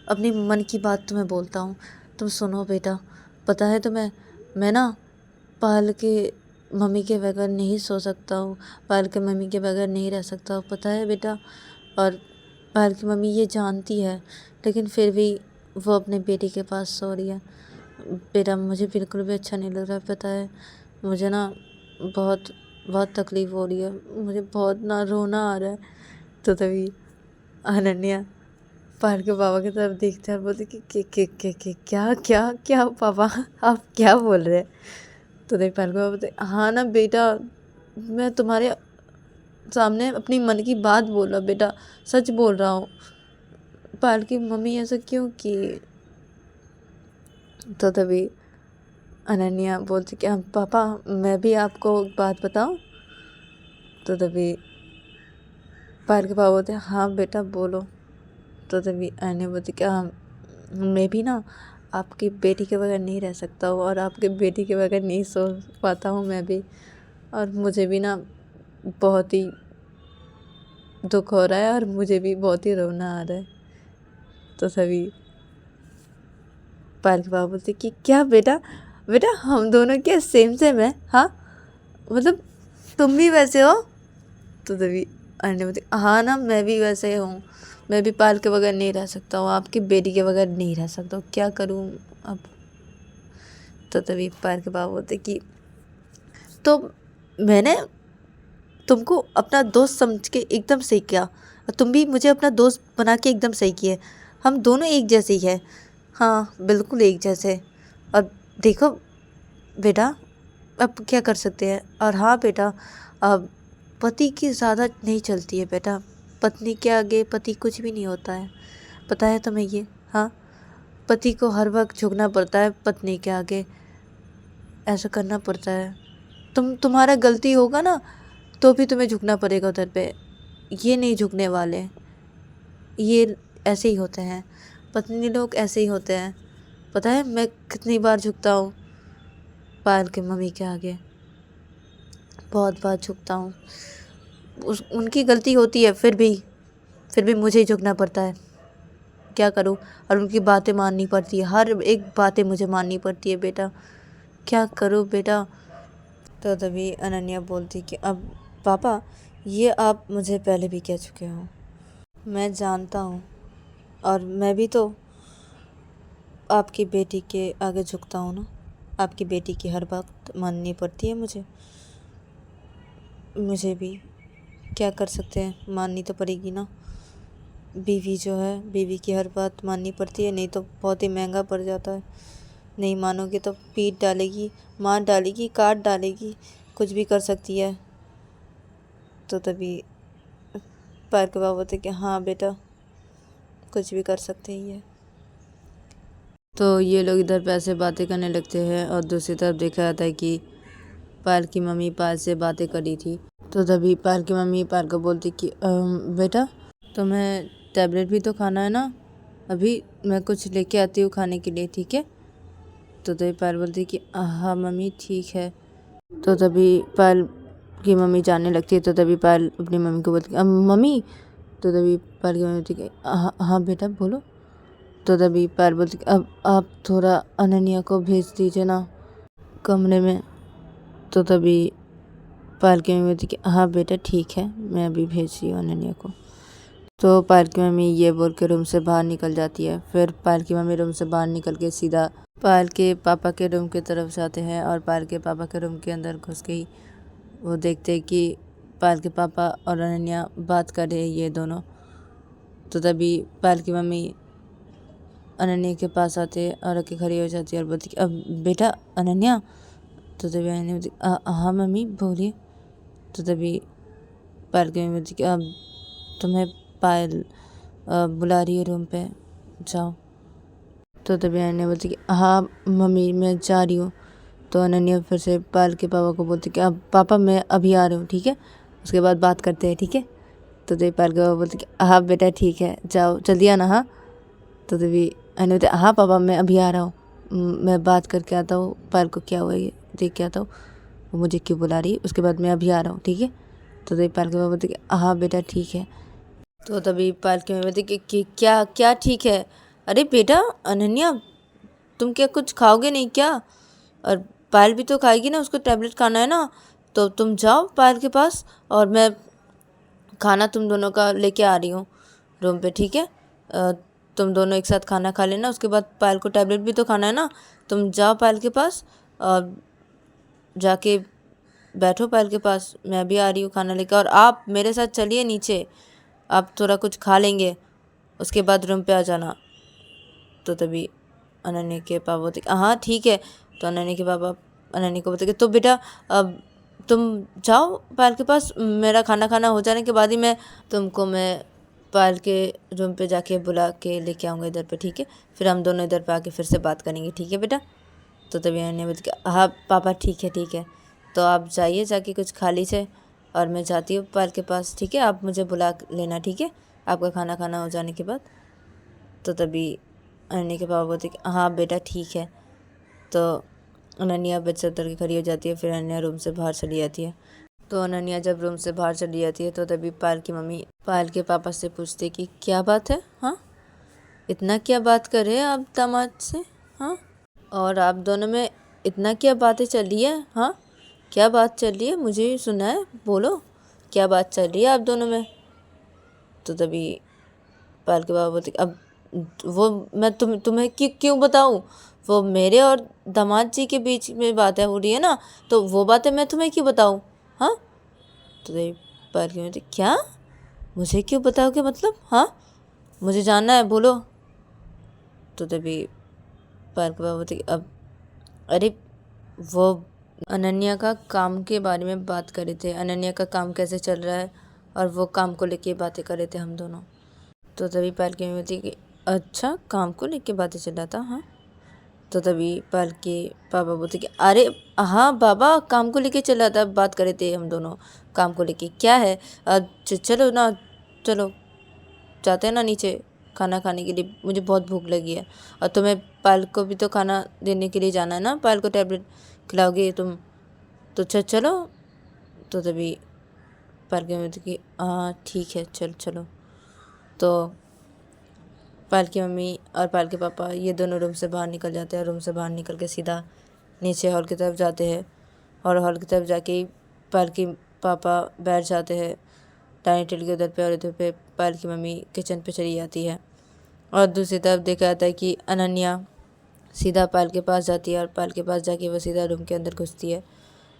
अपनी मन की बात तुम्हें बोलता हूँ, तुम सुनो बेटा। पता है तुम्हें मैं ना पायल के मम्मी के बगैर नहीं सो सकता हूँ, पायल के मम्मी के बगैर नहीं रह सकता हूँ, पता है बेटा। और पायल की मम्मी ये जानती है लेकिन फिर भी वो अपने बेटी के पास सो रही है। बेटा मुझे बिल्कुल भी अच्छा नहीं लग रहा, पता है मुझे ना बहुत बहुत तकलीफ़ हो रही है, मुझे बहुत ना रोना आ रहा है। तो तभी अनन्या पायल के पापा की तरफ देखते हैं और बोलते कि क्या क्या क्या पापा आप क्या बोल रहे हैं। तो तभी पायल के पापा बोलते हाँ ना बेटा मैं तुम्हारे सामने अपनी मन की बात बोल रहा बेटा, सच बोल रहा हूँ, पायल की मम्मी ऐसा क्यों की। तो तभी अनन्या बोलती कि हाँ पापा मैं भी आपको एक बात बताऊँ। तो तभी पायल के पापा बोलते हाँ बेटा बोलो। तो तभी अनन्या बोलती कि हाँ मैं भी ना आपकी बेटी के बगैर नहीं रह सकता हूँ, और आपके बेटी के बगैर नहीं सो पाता हूँ मैं भी, और मुझे भी ना बहुत ही दुख हो रहा है, और मुझे भी बहुत ही रोना आ रहा है। तो तभी पायल के पापा बोलते कि क्या बेटा, बेटा हम दोनों क्या सेम सेम है? हाँ मतलब तुम भी वैसे हो? तो तभी अनन्या बोलती हाँ ना, मैं भी वैसे हूँ, मैं भी पायल के बगैर नहीं रह सकता हूँ, आपकी बेटी के बगैर नहीं रह सकता हूँ, क्या करूँ अब? तो तभी पायल के पापा बोलते कि तो मैंने तुमको अपना दोस्त समझ के एकदम सही किया, और तुम भी मुझे अपना दोस्त बना के एकदम सही किए, हम दोनों एक जैसे ही हैं। हाँ बिल्कुल एक जैसे। और देखो बेटा, अब क्या कर सकते हैं? और हाँ बेटा, अब पति की ज़्यादा नहीं चलती है बेटा, पत्नी के आगे पति कुछ भी नहीं होता है, पता है तुम्हें ये? हाँ, पति को हर वक्त झुकना पड़ता है पत्नी के आगे, ऐसा करना पड़ता है। तुम्हारा गलती होगा ना तो भी तुम्हें झुकना पड़ेगा उधर पे, ये नहीं झुकने वाले, ये ऐसे ही होते हैं, पत्नी लोग ऐसे ही होते हैं। पता है मैं कितनी बार झुकता हूँ पायल के मम्मी के आगे, बहुत बार झुकता हूँ। उनकी गलती होती है फिर भी मुझे ही झुकना पड़ता है, क्या करूँ? और उनकी बातें माननी पड़ती है, हर एक बातें मुझे माननी पड़ती है बेटा, क्या करूँ बेटा? तो तभी अनन्या बोलती कि अब पापा ये आप मुझे पहले भी कह चुके हो, मैं जानता हूँ, और मैं भी तो आपकी बेटी के आगे झुकता हूँ ना, आपकी बेटी की हर बात माननी पड़ती है मुझे भी, क्या कर सकते हैं, माननी तो पड़ेगी ना। बीवी जो है, बीवी की हर बात माननी पड़ती है, नहीं तो बहुत ही महंगा पड़ जाता है, नहीं मानोगे तो पीट डालेगी, मार डालेगी, काट डालेगी, कुछ भी कर सकती है। तो तभी पैर के बाबा बोलते कि हाँ बेटा कुछ भी कर सकते ही है। तो ये लोग इधर पैसे बातें करने लगते हैं, और दूसरी तरफ देखा जाता है कि पायल की मम्मी पायल से बातें करी थी। तो तभी पायल की मम्मी पायल को बोलती कि बेटा तुम्हें टैबलेट भी तो खाना है ना, अभी मैं कुछ लेके आती हूँ खाने के लिए, ठीक है? तो तभी पायल बोलती कि हाँ मम्मी ठीक है। तो तभी पायल की मम्मी जानने लगती है, तो तभी पायल अपनी मम्मी को बोलती मम्मी। तो तभी पायल की मम्मी बोलती कि हाँ बेटा बोलो। तो तभी पायल बोलती अब आप थोड़ा अनन्या को भेज दीजिए ना कमरे में। तो तभी पायल की मम्मी बोलती कि हाँ बेटा ठीक है, मैं अभी भेज रही हूँ अनन्या को। तो पायल की मम्मी ये बोल के रूम से बाहर निकल जाती है। फिर पायल की मम्मी रूम से बाहर निकल के सीधा पायल के पापा के रूम की तरफ जाते हैं, और पायल के पापा के रूम के अंदर घुस के ही वो देखते हैं कि पायल के पापा और अनन्या बात कर रहे हैं ये दोनों। तो तभी पायल की मम्मी अनन्या के पास आते हैं और आके खड़ी हो जाती है और बोलती अब बेटा अनन्या। तो तभी अनन्या बोलती हाँ मम्मी बोलिए। तो तभी पायल की मम्मी बोलती अब तुम्हें पायल बुला रही है रूम पे, जाओ। तो तभी अनन्या बोलती कि हाँ मम्मी मैं जा रही हूँ। तो अनन्या फिर से पायल के पापा को बोलती कि अब पापा मैं अभी आ रही हूँ, ठीक है, उसके बाद बात करते हैं, ठीक है? तो तभी पायल के पापा बोलते कि हाँ बेटा ठीक है, जाओ जल्दी आना। हाँ। तो तभी अनन्या बोलती हाँ पापा मैं अभी आ रहा हूँ, मैं बात करके आता हूँ, पायल को क्या हुआ ये देख के आता हूँ, वो मुझे क्यों बुला रही है, उसके बाद मैं अभी आ रहा हूँ, ठीक है? तो तभी पायल के पापा बोलते कि हाँ बेटा ठीक है। तो तभी पायल की मम्मी बोलती कि क्या क्या ठीक है? अरे बेटा अनन्या तुम क्या कुछ खाओगे नहीं क्या? और पायल भी तो खाएगी ना, उसको टैबलेट खाना है ना, तो तुम जाओ पायल के पास, और मैं खाना तुम दोनों का लेके आ रही हूँ रूम पे, ठीक है? तुम दोनों एक साथ खाना खा लेना, उसके बाद पायल को टैबलेट भी तो खाना है ना, तुम जाओ पायल के पास और जाके बैठो पायल के पास, मैं भी आ रही हूँ खाना लेकर, और आप मेरे साथ चलिए नीचे, आप थोड़ा कुछ खा लेंगे, उसके बाद रूम पे आ जाना। तो तभी अनन्या के पापा बोलते हाँ ठीक है। तो अनन्या के पापा अनन्या को बोलते तो बेटा अब तुम जाओ पायल के पास, मेरा खाना खाना हो जाने के बाद ही मैं पायल के रूम पे जाके बुला के लेके आऊँगा इधर पे, ठीक है? फिर हम दोनों इधर पे आके फिर से बात करेंगे, ठीक है बेटा? तो तभी अनन्या बोलती हाँ पापा ठीक है, तो आप जाइए जाके कुछ खा लीजिए, और मैं जाती हूँ पायल के पास, ठीक है? आप मुझे बुला लेना, ठीक है, आपका खाना खाना हो जाने के बाद। तो तभी अनन्या के पापा बोलते हाँ बेटा ठीक है। तो अनन्या बेड से उतर के खड़ी हो जाती है, फिर अनन्या रूम से बाहर चली जाती है। तो अनन्या जब रूम से बाहर चली जाती है तो तभी पायल की मम्मी पायल के पापा से पूछती कि क्या बात है? हाँ इतना क्या बात कर रहे हैं आप दामाद से? हाँ, और आप दोनों में इतना क्या बातें चल रही है? हाँ, क्या बात चल रही है? मुझे भी सुना है, बोलो क्या बात चल रही है आप दोनों में? तो तभी पाल के बाबा बोलते अब वो मैं तुम्हें क्यों बताऊँ? वो मेरे और दामाद जी के बीच में बातें हो रही है ना, तो वो बातें मैं तुम्हें क्यों बताऊँ? हाँ, तो तभी पाल के बोलते क्या? मुझे क्यों बताओगे मतलब? हाँ, मुझे जानना है, बोलो। तो तभी पाल के बाबा बोलते अब अरे वो अनन्या का काम के बारे में बात कर रहे थे, अनन्या का काम कैसे चल रहा है, और वो काम को लेके बातें कर रहे थे हम दोनों। तो तभी पाल की मम्मी बोलती कि अच्छा, काम को लेके बातें चल रहा था? हाँ। तो तभी पाल के पापा बोलते कि अरे हाँ बाबा, काम को लेके चल रहा था, बात कर रहे थे हम दोनों काम को लेके। क्या है? चलो ना, चलो जाते हैं ना नीचे खाना खाने के लिए, मुझे बहुत भूख लगी है। और तुम्हें पाल को भी तो खाना देने के लिए जाना है ना, पाल को टैबलेट खिलाओगे तुम, तो चलो। तो तभी पाल के मम्मी कि हाँ ठीक है, चलो। तो पाल की मम्मी और पाल के पापा ये दोनों रूम से बाहर निकल जाते हैं, रूम से बाहर निकल के सीधा नीचे हॉल की तरफ जाते हैं। और हॉल की तरफ जाके ही पाल की पापा बैठ जाते हैं डाइनिंग टेबल के उधर पे, और इधर पे पाल की मम्मी किचन पे चली जाती है। और दूसरी तरफ देखा जाता है कि अनन्या सीधा पाल के पास जाती है, और पाल के पास जाके वो सीधा रूम के अंदर घुसती है।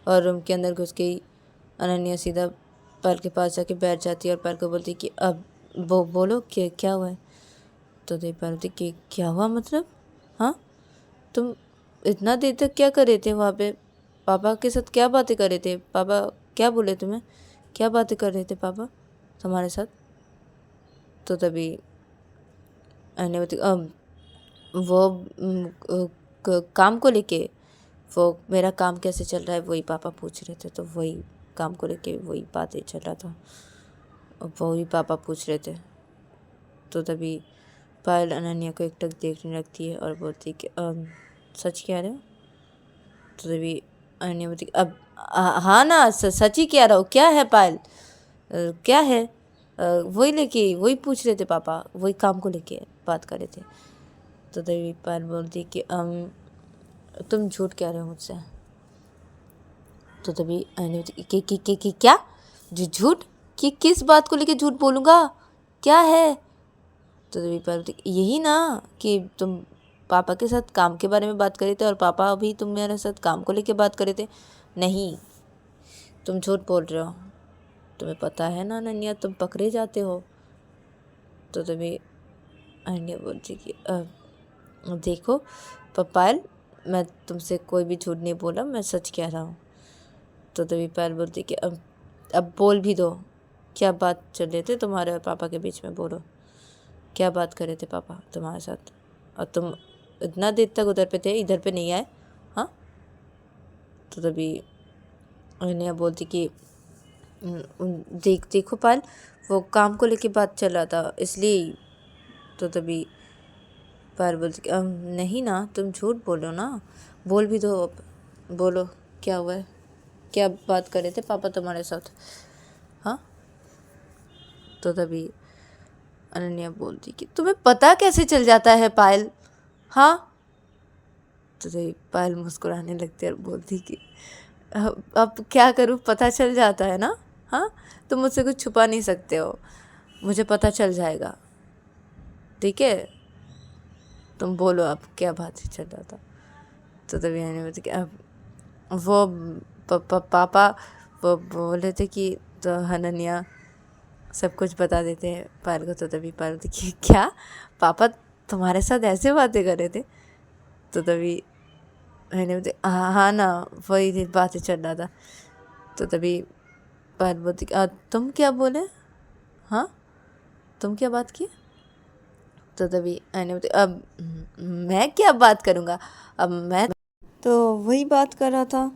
और रूम के अंदर घुस के ही अनन्या सीधा पाल के पास जाके बैठ जाती है, और पाल को बोलती है कि अब वो बोलो क्या हुआ है? तो देवपाल बोलती कि क्या हुआ मतलब? हाँ, तुम इतना देर तक क्या कर रहे थे वहाँ पे? पापा के साथ क्या बातें कर रहे थे? पापा क्या बोले तुम्हें? क्या बातें कर रहे थे पापा तुम्हारे साथ? तो तभी अनन्या बोलती वो काम को लेके, वो मेरा काम कैसे चल रहा है वही पापा पूछ रहे थे, तो वही काम को लेके वही बातें चल रहा था, वही पापा पूछ रहे थे। तो तभी पायल अनन्या को एकटक देखने लगती है और बोलती कि सच कह रहे हो? तो तभी अनन्या बोलती अब हाँ ना, सच ही कह रहा हूँ। क्या है पायल? क्या है? वही लेके वही पूछ रहे थे पापा, वही काम को लेके बात कर रहे थे। तो तभी पायल बोलती कि तुम झूठ कह रहे हो मुझसे। तो तभी अनन्या बोलती कि क्या झूठ? कि किस बात को लेके झूठ बोलूँगा? क्या है? तो तभी पायल बोलती यही ना कि तुम पापा के साथ काम के बारे में बात कर रहे थे, और पापा अभी तुम मेरे साथ काम को लेके बात कर रहे थे। नहीं, तुम झूठ बोल रहे हो, तुम्हें पता है ना अनन्या, तुम पकड़े जाते हो। तो तभी अनन्या बोलती कि देखो पायल, मैं तुमसे कोई भी झूठ नहीं बोला, मैं सच कह रहा हूँ। तो तभी पायल बोलती कि अब बोल भी दो, क्या बात चल रहे थे तुम्हारे और पापा के बीच में? बोलो, क्या बात कर रहे थे पापा तुम्हारे साथ, और तुम इतना देर तक उधर पे थे, इधर पे नहीं आए? हाँ। तो तभी अनन्या बोलती कि देखो पायल, वो काम को लेके बात चल रहा था इसलिए। तो तभी पायल बोलती कि नहीं ना, तुम झूठ बोलो ना, बोल भी दो, अब बोलो क्या हुआ है, क्या बात कर रहे थे पापा तुम्हारे साथ? हाँ। तो तभी अनन्या बोलती कि तुम्हें पता कैसे चल जाता है पायल? हाँ। तो तभी पायल मुस्कुराने लगती है और बोलती कि अब क्या करूँ, पता चल जाता है ना। हाँ, तुम मुझसे कुछ छुपा नहीं सकते हो, मुझे पता चल जाएगा, ठीक है? तुम बोलो अब क्या बात चल रहा था। तो तभी मैंने बोलती कि अब वो पापा वो बोले थे कि तो अनन्या सब कुछ बता देते हैं पायल को। तो तभी पायल बोलती कि क्या पापा तुम्हारे साथ ऐसे बातें कर रहे थे? तो तभी मैंने बोलती हाँ ना, वही बातें चल रहा था। तो तभी पायल बोलती तुम क्या बोले? हाँ, तुम क्या बात की? तो तभी मैंने बोलती अब मैं क्या बात करूँगा, अब मैं तो वही बात कर रहा था,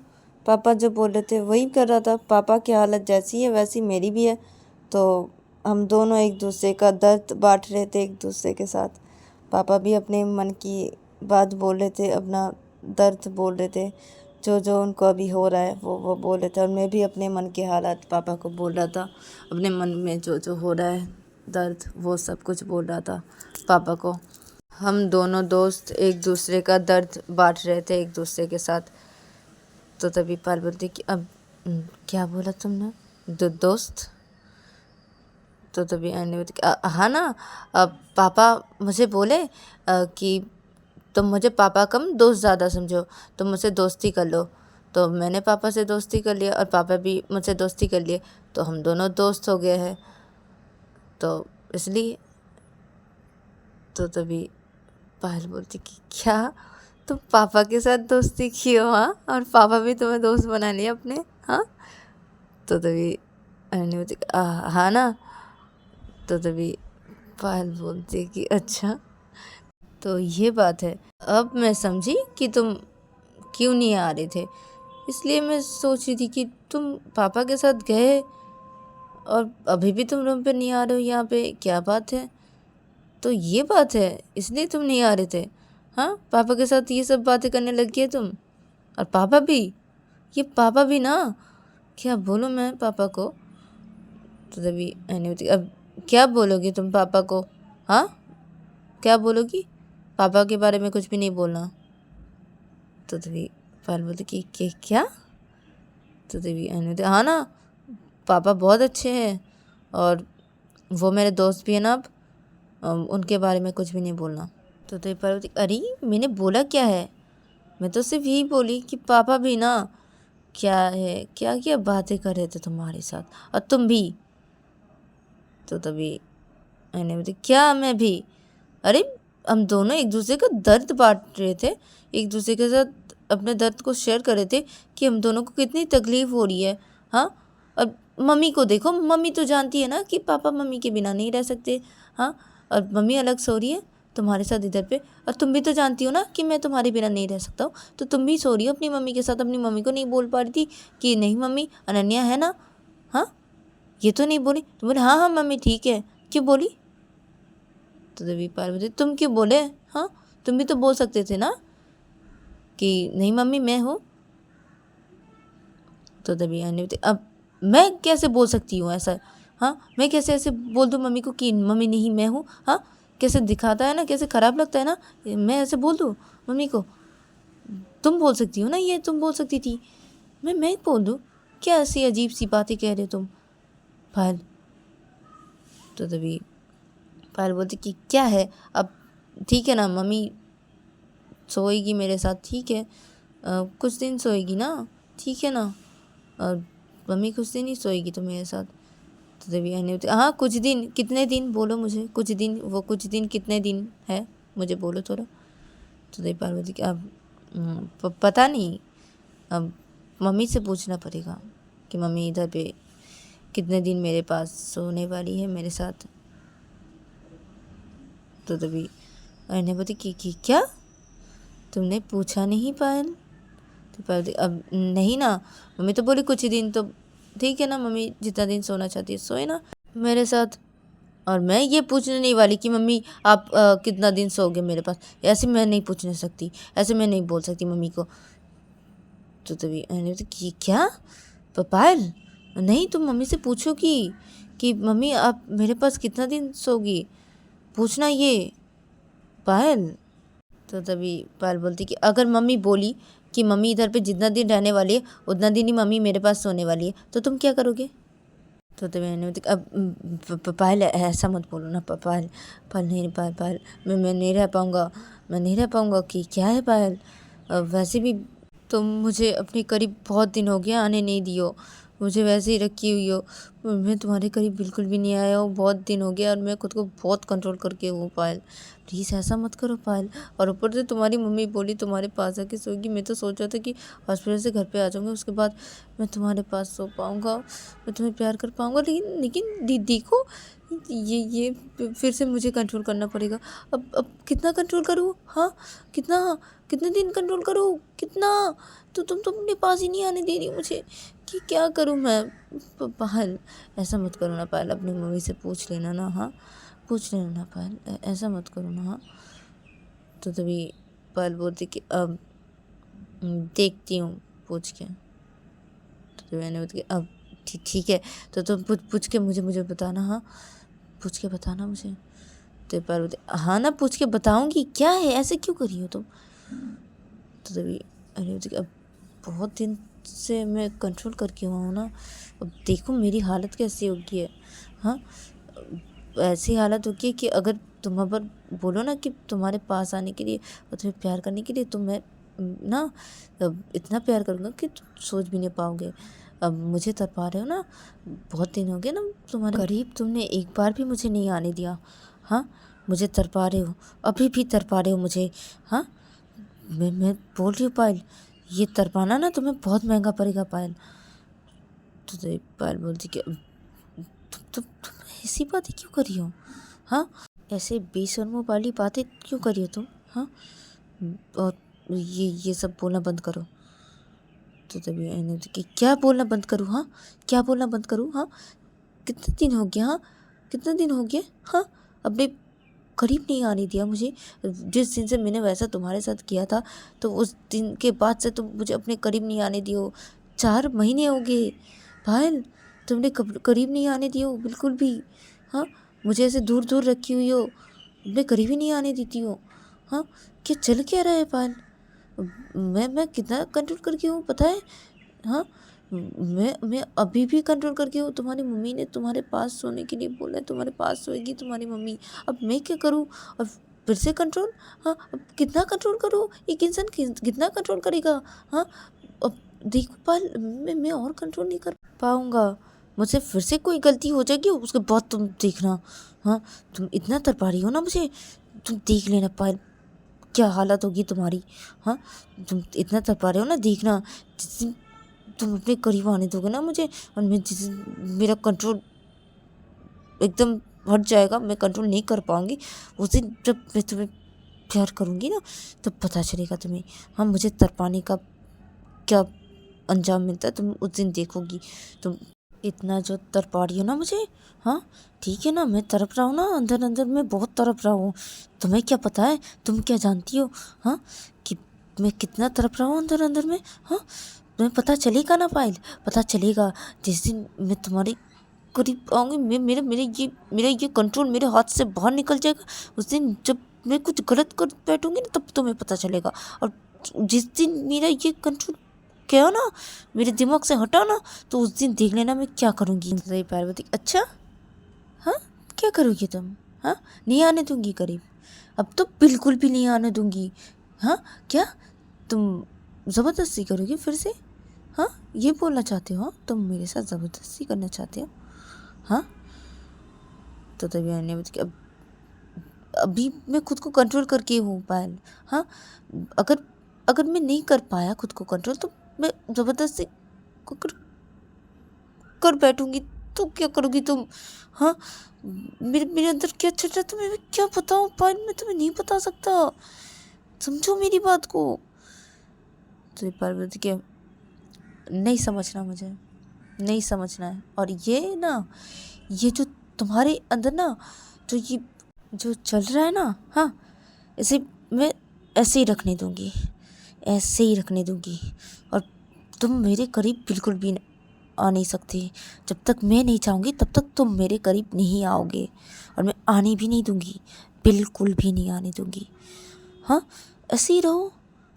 पापा जो बोल रहे थे वही कर रहा था। पापा की हालत जैसी है वैसी मेरी भी है, तो हम दोनों एक दूसरे का दर्द बांट रहे थे एक दूसरे के साथ। पापा भी अपने मन की बात बोल रहे थे, अपना दर्द बोल रहे थे, जो जो उनको अभी हो रहा है वो बोल रहे थे। और मैं भी अपने मन के हालात पापा को बोल रहा था, अपने मन में जो जो हो रहा है दर्द, वो सब कुछ बोल रहा था पापा को। हम दोनों दोस्त एक दूसरे का दर्द बांट रहे थे एक दूसरे के साथ। तो तभी पायल बोलती कि अब क्या बोला तुमने? दोस्त? तो तभी अन्य बोलती कि हाँ ना, अब पापा मुझे बोले कि तुम मुझे पापा कम दोस्त ज़्यादा समझो, तुम मुझसे दोस्ती कर लो। तो मैंने पापा से दोस्ती कर लिया और पापा भी मुझसे दोस्ती कर लिए, तो हम दोनों दोस्त हो गए हैं। तो इसलिए। तो तभी पायल बोलती कि क्या तुम पापा के साथ दोस्ती की हो? हाँ, और पापा भी तुम्हें दोस्त बना लिया अपने? हाँ। तो तभी अन्य बोलती हाँ ना। तो तभी पायल बोलती कि अच्छा, तो ये बात है। अब मैं समझी कि तुम क्यों नहीं आ रहे थे। इसलिए मैं सोच रही थी कि तुम पापा के साथ गए और अभी भी तुम रूम पे नहीं आ रहे हो, यहाँ पे क्या बात है? तो ये बात है, इसलिए तुम नहीं आ रहे थे? हाँ, पापा के साथ ये सब बातें करने लग गए तुम। और पापा भी, ये पापा भी ना, क्या बोलूँ मैं पापा को? तो तभी अनुमति, अब क्या बोलोगी तुम पापा को? हाँ, क्या बोलोगी? पापा के बारे में कुछ भी नहीं बोलना। तो तभी पायल बोलती कि क्या? तो तभी अनुमति, हाँ ना, पापा बहुत अच्छे हैं और वो मेरे दोस्त भी हैं ना। अब उनके बारे में कुछ भी नहीं बोलना। तो तभी पायल बोलती, अरे मैंने बोला क्या है? मैं तो सिर्फ यही बोली कि पापा भी ना, क्या है, क्या क्या बातें कर रहे थे तुम्हारे साथ, और तुम भी। तो तभी मैंने बोली, क्या मैं भी? अरे हम दोनों एक दूसरे का दर्द बांट रहे थे, एक दूसरे के साथ अपने दर्द को शेयर कर रहे थे कि हम दोनों को कितनी तकलीफ़ हो रही है। हाँ, और मम्मी को देखो, मम्मी तो जानती है ना कि पापा मम्मी के बिना नहीं रह सकते। हाँ, और मम्मी अलग सो रही है तुम्हारे साथ इधर पे, और तुम भी तो जानती हो ना कि मैं तुम्हारे बिना नहीं रह सकता हूँ। तो तुम भी सो रही हो अपनी मम्मी के साथ, अपनी मम्मी को नहीं बोल पा रही थी कि नहीं मम्मी अनन्या है ना? हाँ, ये तो नहीं बोली? तुम बोले हाँ हाँ मम्मी ठीक है, क्यों बोली? तो देवी पार्वती, तुम क्यों बोले? हाँ, तुम भी तो बोल सकते थे ना कि नहीं मम्मी मैं हूँ। तो तभी अनुमति, अब मैं कैसे बोल सकती हूँ ऐसा? हाँ, मैं कैसे ऐसे बोल दूँ मम्मी को कि मम्मी नहीं मैं हूँ? हाँ, कैसे दिखाता है ना, कैसे ख़राब लगता है ना, मैं ऐसे बोल दूँ मम्मी को? तुम बोल सकती हो ना, ये तुम बोल सकती थी, मैं बोल दूँ? क्या ऐसी अजीब सी बातें कह रहे हो तुम पायल? तो तभी पायल बोलती कि क्या है अब, ठीक है ना मम्मी सोएगी मेरे साथ, ठीक है, कुछ दिन सोएगी ना, ठीक है ना, और मम्मी कुछ दिन ही सोएगी तो मेरे साथ। तो तभी अन्य बोलती, हाँ कुछ दिन, कितने दिन बोलो मुझे, कुछ दिन, वो कुछ दिन कितने दिन है मुझे बोलो थोड़ा। तो तभी पार्वती कि अब पता नहीं, अब मम्मी से पूछना पड़ेगा कि मम्मी इधर पे कितने दिन मेरे पास सोने वाली है मेरे साथ। तो तभी अन्य बोलती कि क्या तुमने पूछा नहीं पायल? तो पायल, अब नहीं ना, मम्मी तो बोली कुछ ही दिन, तो ठीक है ना मम्मी, जितना दिन सोना चाहती है सोए ना मेरे साथ। और मैं ये पूछने नहीं वाली कि मम्मी आप कितना दिन सोओगे मेरे पास, ऐसे मैं नहीं पूछने सकती, ऐसे मैं नहीं बोल सकती मम्मी को। तो तभी मैंने कि क्या पायल, नहीं तुम मम्मी से पूछो कि मम्मी आप मेरे पास कितना दिन सोगी, पूछना ये पायल। तो तभी पायल बोलती कि अगर मम्मी बोली कि मम्मी इधर पे जितना दिन रहने वाली है उतना दिन ही मम्मी मेरे पास सोने वाली है, तो तुम क्या करोगे? तो मैंने बोली, अब पायल ऐसा मत बोलो ना पायल, पायल नहीं, पायल पायल मैं नहीं रह पाऊँगा, मैं नहीं रह पाऊँगा। कि क्या है पायल, वैसे भी तुम मुझे अपने करीब बहुत दिन हो गया आने नहीं दियो, मुझे वैसे ही रखी हुई हो, मैं तुम्हारे करीब बिल्कुल भी नहीं आया हूँ, बहुत दिन हो गया और मैं खुद को बहुत कंट्रोल करके हूँ पायल, प्लीज़ ऐसा मत करो पायल। और ऊपर से तुम्हारी मम्मी बोली तुम्हारे पास आके सोगी, मैं तो सोच रहा था कि हॉस्पिटल से घर पे आ जाऊँगा, उसके बाद मैं तुम्हारे पास सो पाऊँगा, मैं तुम्हें प्यार कर पाऊँगा। लेकिन लेकिन दीदी को ये फिर से मुझे कंट्रोल करना पड़ेगा। अब कितना कंट्रोल करूँ? हाँ, कितना, कितने दिन कंट्रोल करूँ, कितना? तो तुम अपने पास ही नहीं आने दे रही मुझे, कि क्या करूँ मैं? पायल ऐसा मत करो ना पायल, अपनी मम्मी से पूछ लेना ना। हाँ, पूछ लेना ना पायल, ऐसा मत करो ना। हाँ। तो तभी पायल बोलती कि अब देखती हूँ पूछ के। तो मैंने बोला कि अब ठीक है, तो तुम पूछ के मुझे बताना। हाँ, पूछ के बताना मुझे। तो पार्वती हाँ ना पूछ के बताऊंगी, क्या है ऐसे क्यों कर रही हो तुम। तो तभी अनिरुद्ध की अब बहुत दिन से मैं कंट्रोल करके हुआ हूँ ना, अब देखो मेरी हालत कैसी होगी है। हाँ ऐसी हालत होगी कि अगर तुम अगर बोलो ना कि तुम्हारे पास आने के लिए और तुम्हें प्यार करने के लिए, तो मैं ना अब इतना प्यार करूँगा कि तुम सोच भी नहीं पाओगे। अब मुझे तरपा रहे हो ना, बहुत दिन हो गए ना तुम्हारे करीब, तुमने एक बार भी मुझे नहीं आने दिया। हाँ मुझे तरपा रहे हो, अभी भी तरपा रहे हो मुझे। हाँ मैं बोल रही हूँ पायल, ये तरपाना ना तुम्हें बहुत महंगा पड़ेगा पायल। तो पायल बोलती कि तुम ऐसी बातें क्यों कर रही हो। हाँ ऐसे बेशर्मों वाली बातें क्यों कर रही हो तुम। हाँ और ये सब बोलना बंद करो। तो तभी अनिरुद्ध कि क्या बोलना बंद करूँ। हाँ क्या बोलना बंद करूँ। हाँ कितने दिन हो गया। हाँ कितने दिन हो गए। हाँ अपने करीब नहीं आने दिया मुझे। जिस दिन से मैंने वैसा तुम्हारे साथ किया था, तो उस दिन के बाद से तुम मुझे अपने करीब नहीं आने दियो। 4 महीने हो गए पायल, तुमने करीब नहीं आने दियो बिल्कुल भी। हाँ मुझे ऐसे दूर दूर रखी हुई हो, अपने करीब ही नहीं आने देती हो। हाँ क्या चल क्या रहा है पायल। मैं कितना कंट्रोल करके हूँ पता है। हाँ मैं अभी भी कंट्रोल करके हूँ। तुम्हारी मम्मी ने तुम्हारे पास सोने के लिए बोला है, तुम्हारे पास सोएगी तुम्हारी मम्मी। अब मैं क्या करूँ, अब फिर से कंट्रोल। हाँ अब कितना कंट्रोल करूँ, एक इंसान कितना कंट्रोल करेगा। हाँ अब देखो पाल, मैं और कंट्रोल नहीं कर पाऊँगा। मुझसे फिर से कोई गलती हो जाएगी, उसके बाद तुम देखना। हाँ तुम इतना तरपा रही हो ना मुझे, तुम देख लेना पायल क्या हालत होगी तुम्हारी। हाँ तुम इतना तरपा रहे हो ना, देखना जिस दिन तुम अपने करीब आने दोगे ना मुझे, और मैं जिस मेरा कंट्रोल एकदम हट जाएगा, मैं कंट्रोल नहीं कर पाऊंगी, उस दिन जब मैं तुम्हें प्यार करूंगी ना, तब पता चलेगा तुम्हें। हाँ मुझे तरपाने का क्या अंजाम मिलता है, तुम उस दिन देखोगी। तुम इतना जो तरपा रही हो ना मुझे, हाँ ठीक है ना, मैं तड़प रहा हूँ ना, अंदर अंदर मैं बहुत तड़प रहा हूँ। तुम्हें क्या पता है, तुम क्या जानती हो। हाँ कि मैं कितना तड़प रहा हूँ अंदर अंदर में। हाँ तुम्हें पता चलेगा ना पायल, पता चलेगा जिस दिन मैं तुम्हारे करीब आऊँगी। मेरा ये कंट्रोल मेरे हाथ से बाहर निकल जाएगा। उस दिन जब मैं कुछ गलत कर बैठूंगी ना, तब तुम्हें पता चलेगा। और जिस दिन मेरा ये कंट्रोल क्या ना मेरे दिमाग से हटा ना, तो उस दिन देख लेना मैं क्या करूँगी। सही पार्वती अच्छा हाँ क्या करोगी तुम। हाँ नहीं आने दूंगी करीब, अब तो बिल्कुल भी नहीं आने दूंगी। हाँ क्या तुम ज़बरदस्ती करोगी फिर से। हाँ ये बोलना चाहते हो तुम मेरे साथ ज़बरदस्ती करना चाहते हो। हाँ तो तभी आने बच के अब अभी मैं खुद को कंट्रोल करके हूँ पायल। हाँ अगर अगर मैं नहीं कर पाया खुद को कंट्रोल, तो मैं ज़बरदस्ती कर बैठूंगी, तो क्या करोगी तुम। हाँ मेरे मेरे अंदर क्या चल रहा है तुम्हें मैं क्या बताऊँ पायल, मैं तुम्हें नहीं बता सकता, समझो मेरी बात को। तो पार्वती क्या नहीं समझना, मुझे नहीं समझना है। और ये ना, ये जो तुम्हारे अंदर ना जो ये जो चल रहा है ना, हाँ इसे मैं ऐसे ही रखने दूंगी, ऐसे ही रखने दूंगी। और तुम मेरे करीब बिल्कुल भी आ नहीं सकती। जब तक मैं नहीं चाहूँगी तब तक तुम मेरे करीब नहीं आओगे, और मैं आने भी नहीं दूंगी, बिल्कुल भी नहीं आने दूंगी। हाँ ऐसे ही रहो,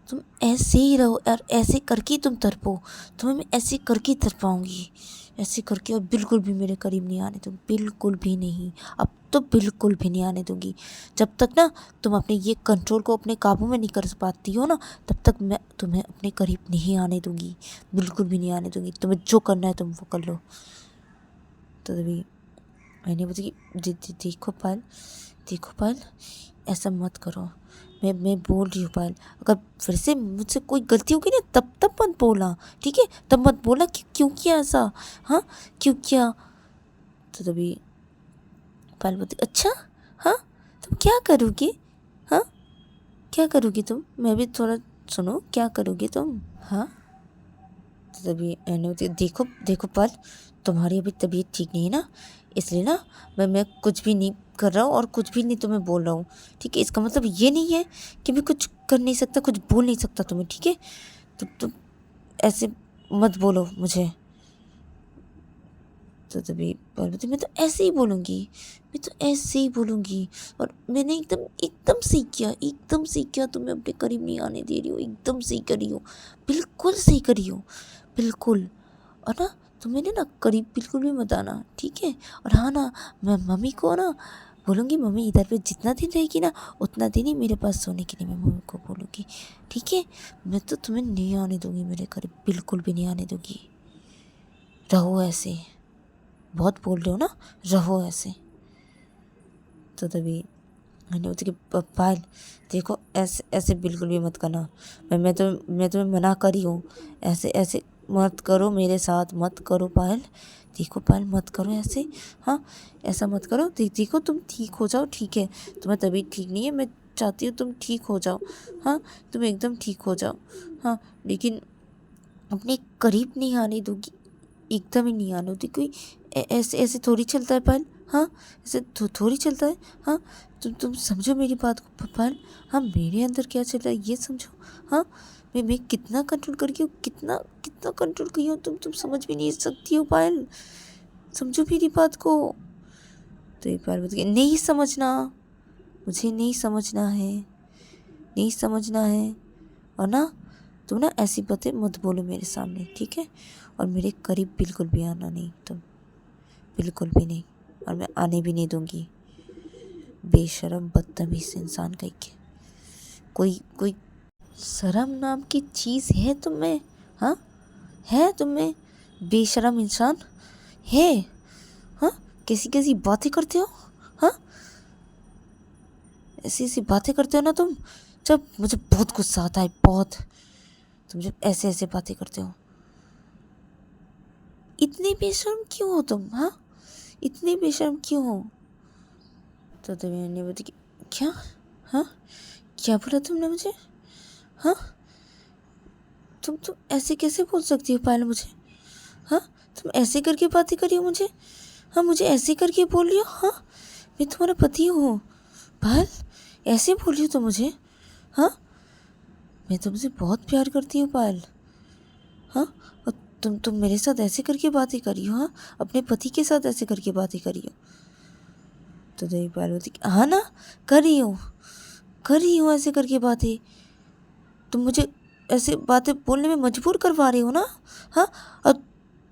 तुम ऐसे ही रहो, और ऐसे करके तुम तड़पो, तुम्हें मैं ऐसे करके तड़पाऊँगी, ऐसे करके। और बिल्कुल भी मेरे करीब नहीं आने दूँगी, बिल्कुल भी नहीं, अब तो बिल्कुल भी नहीं आने दूँगी। जब तक ना तुम अपने ये कंट्रोल को अपने काबू में नहीं कर पाती हो ना, तब तक मैं तुम्हें अपने करीब नहीं आने दूँगी, बिल्कुल भी नहीं आने दूँगी। तुम्हें जो करना है तुम वो कर लो। तो तभी मैंने बोली देखो पायल, देखो पायल ऐसा मत करो, मैं बोल रही हूँ पायल, अगर फिर से मुझसे कोई गलती होगी ना, तब तब मत बोला, ठीक है, तब मत बोला कि क्यों किया ऐसा। हाँ क्यों किया। तो तभी पायल बोलती अच्छा हाँ तुम क्या करोगी। हाँ क्या करोगी तुम, मैं भी थोड़ा सुनो क्या करोगी तुम। हाँ तो तभी मैंने बोलती देखो देखो पायल, तुम्हारी अभी तबीयत ठीक नहीं है ना, इसलिए ना मैं कुछ भी नहीं कर रहा हूँ और कुछ भी नहीं तुम्हें बोल रहा हूँ, ठीक है। इसका मतलब ये नहीं है कि मैं कुछ कर नहीं सकता, कुछ बोल नहीं सकता तुम्हें, ठीक है। तो तुम ऐसे मत बोलो मुझे। तो तभी पायल बोलती मैं तो ऐसे ही बोलूँगी, मैं तो ऐसे ही बोलूँगी। और मैंने एकदम एकदम सही किया, एकदम सही किया। तुम्हें अपने करीब नहीं आने दे रही हो, एकदम सही करी हो, बिल्कुल सही करी हो, बिल्कुल। और ना तुम्हें ना करीब बिल्कुल भी मत आना, ठीक है। और हाँ ना, मैं मम्मी को ना बोलूँगी, मम्मी इधर पे जितना दिन रहेगी ना उतना दिन ही मेरे पास सोने के लिए मैं मम्मी को बोलूँगी, ठीक है। मैं तो तुम्हें नहीं आने दूँगी मेरे करीब, बिल्कुल भी नहीं आने दूँगी। रहो ऐसे, बहुत बोल रहे हो ना, रहो ऐसे। तो तभी मैंने बोलती कि पायल देखो, ऐसे ऐसे बिल्कुल भी मत करना। मैं तुम्हें मना करी हूँ, ऐसे ऐसे मत करो, मेरे साथ मत करो पायल। देखो पायल मत करो ऐसे, हाँ ऐसा मत करो। देखो तुम ठीक हो जाओ, ठीक है। तुम्हें तबीयत ठीक नहीं है, मैं चाहती हूँ तुम ठीक हो जाओ, हाँ तुम एकदम ठीक हो जाओ, हाँ। लेकिन अपने करीब नहीं आने दूँगी, एकदम ही नहीं आने दूँगी। कोई ऐसे ऐसे थोड़ी चलता है पायल, हाँ ऐसे थोड़ी चलता है, हाँ। तुम समझो मेरी बात को पायल, हाँ मेरे अंदर क्या चल रहा है ये समझो, हाँ। मैं कितना कंट्रोल करती हूँ, कितना कितना कंट्रोल की हूँ, तुम समझ भी नहीं सकती हो पायल, समझो मेरी बात को। तो ये पायल बोलती नहीं समझना, मुझे नहीं समझना है, नहीं समझना है। और ना तुम ना ऐसी बातें मत बोलो मेरे सामने, ठीक है। और मेरे करीब बिल्कुल भी आना नहीं तुम, बिल्कुल भी नहीं। और मैं आने भी नहीं दूंगी। बेशरम बदतमीज इंसान कहीं के, कोई कोई शर्म नाम की चीज़ है तुम में, हाँ है तुम में, बेशरम इंसान है, हाँ। कैसी कैसी बातें करते हो, हाँ ऐसी ऐसी बातें करते हो ना तुम, जब मुझे बहुत गुस्सा आता है, बहुत। तुम जब ऐसे ऐसे बातें करते हो, इतने बेशर्म क्यों हो तुम, हाँ इतने बेशर्म क्यों हो। तो तभी अन्य बोलती कि क्या, हाँ क्या बोला तुमने मुझे, हाँ तुम ऐसे कैसे बोल सकती हो पायल मुझे, हाँ तुम ऐसे करके बातें करी हो मुझे, हाँ मुझे ऐसे करके बोल रही हो, हाँ मैं तुम्हारा पति हूँ पायल, ऐसे बोल रही हो तुम मुझे, हाँ मैं तुमसे बहुत प्यार करती हूँ पायल, हाँ। और तुम मेरे साथ ऐसे करके बातें करी हो, हाँ अपने पति के साथ ऐसे करके बातें करी हो। तो देवी पायल बोलती हाँ ना कर रही हूँ ऐसे करके बातें, तुम मुझे ऐसे बातें बोलने में मजबूर करवा रहे हो ना, हाँ। और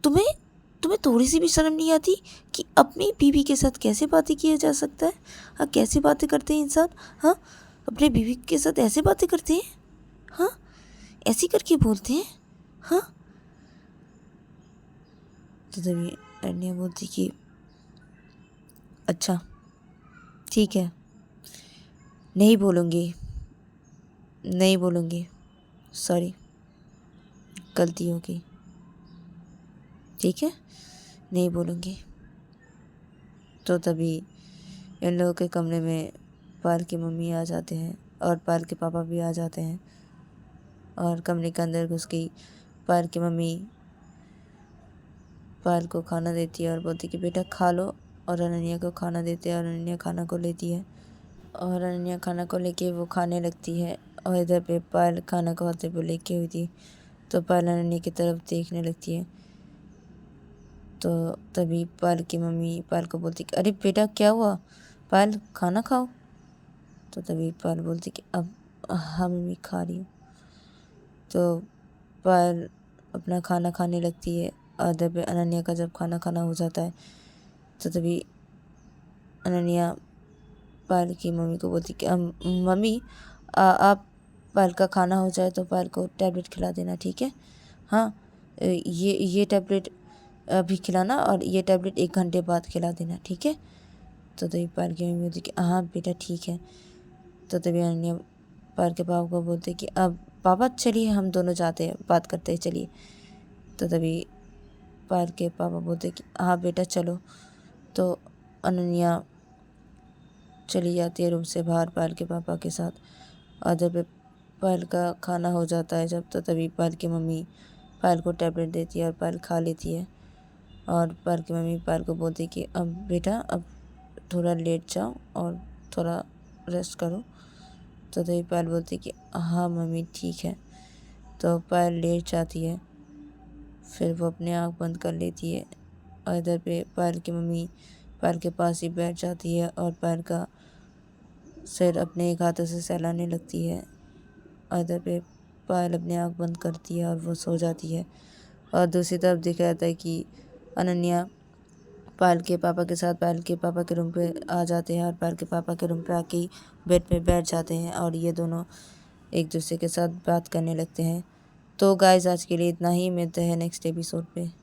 तुम्हें तुम्हें थोड़ी सी भी शर्म नहीं आती कि अपनी बीवी के साथ कैसे बातें किया जा सकता है, हाँ कैसे बातें करते हैं इंसान, हाँ अपने बीवी के साथ ऐसे बातें करते हैं, हाँ ऐसे करके बोलते हैं, हाँ। तो तभी अन्य बोलती कि अच्छा ठीक है, नहीं बोलूँगी, नहीं बोलूँगी, सॉरी गलती होगी, ठीक है नहीं बोलूँगी। तो तभी इन लोगों के कमरे में पायल की मम्मी आ जाते हैं और पायल के पापा भी आ जाते हैं। और कमरे के अंदर घुस गई पायल की मम्मी पायल को खाना देती है और बोलती कि बेटा खा लो। और अनन्या को खाना देते हैं और अनन्या खाना को लेती है और अनन्या खाना को लेके वो खाने लगती है। और इधर पे पायल खाना को हाथे पे लेके हुई थी, तो पायल अनन्या की तरफ देखने लगती है। तो तभी पायल की मम्मी पायल को बोलती कि अरे बेटा क्या हुआ, पायल खाना खाओ। तो तभी पायल बोलती कि अब हाँ मम्मी खा रही हूँ। तो पायल अपना खाना खाने लगती है। आधे पे अनन्या का जब खाना खाना हो जाता है तो तभी अनन्या पायल की मम्मी को बोलती कि मम्मी आप पायल का खाना हो जाए तो पायल को टैबलेट खिला देना, ठीक है। हाँ ये टैबलेट अभी खिलाना और ये टैबलेट 1 घंटे बाद खिला देना, ठीक है। तो तभी पायल की मम्मी बोलती कि हाँ बेटा ठीक है। तो तभी अनन्या पायल के पापा को बोलते कि अब पापा चलिए हम दोनों जाते हैं, बात करते हैं चलिए। तो तभी पायल के पापा बोलते कि हाँ बेटा चलो। तो अनन्या चली जाती है रूम से बाहर पायल के पापा के साथ। और जब पायल का खाना हो जाता है जब, तो तभी पायल की मम्मी पायल को टैबलेट देती है और पायल खा लेती है। और पायल की मम्मी पायल को बोलती कि अब बेटा अब थोड़ा लेट जाओ और थोड़ा रेस्ट करो। तो तभी पायल बोलती कि हाँ मम्मी ठीक है। तो पायल लेट जाती है, फिर वो अपने आँख बंद कर लेती है और इधर पे पायल की मम्मी पायल के पास ही बैठ जाती है और पायल का सिर अपने एक हाथों से सहलाने लगती है। और इधर पे पायल अपनी आँख बंद करती है और वो सो जाती है। और दूसरी तरफ देखा जाता है कि अनन्या पायल के पापा के साथ पायल के पापा के रूम पे आ जाते हैं और पायल के पापा के रूम पे आके ही बेड पे बैठ जाते हैं और ये दोनों एक दूसरे के साथ बात करने लगते हैं। तो गाइस आज के लिए इतना ही, मिलते हैं नेक्स्ट एपिसोड पे।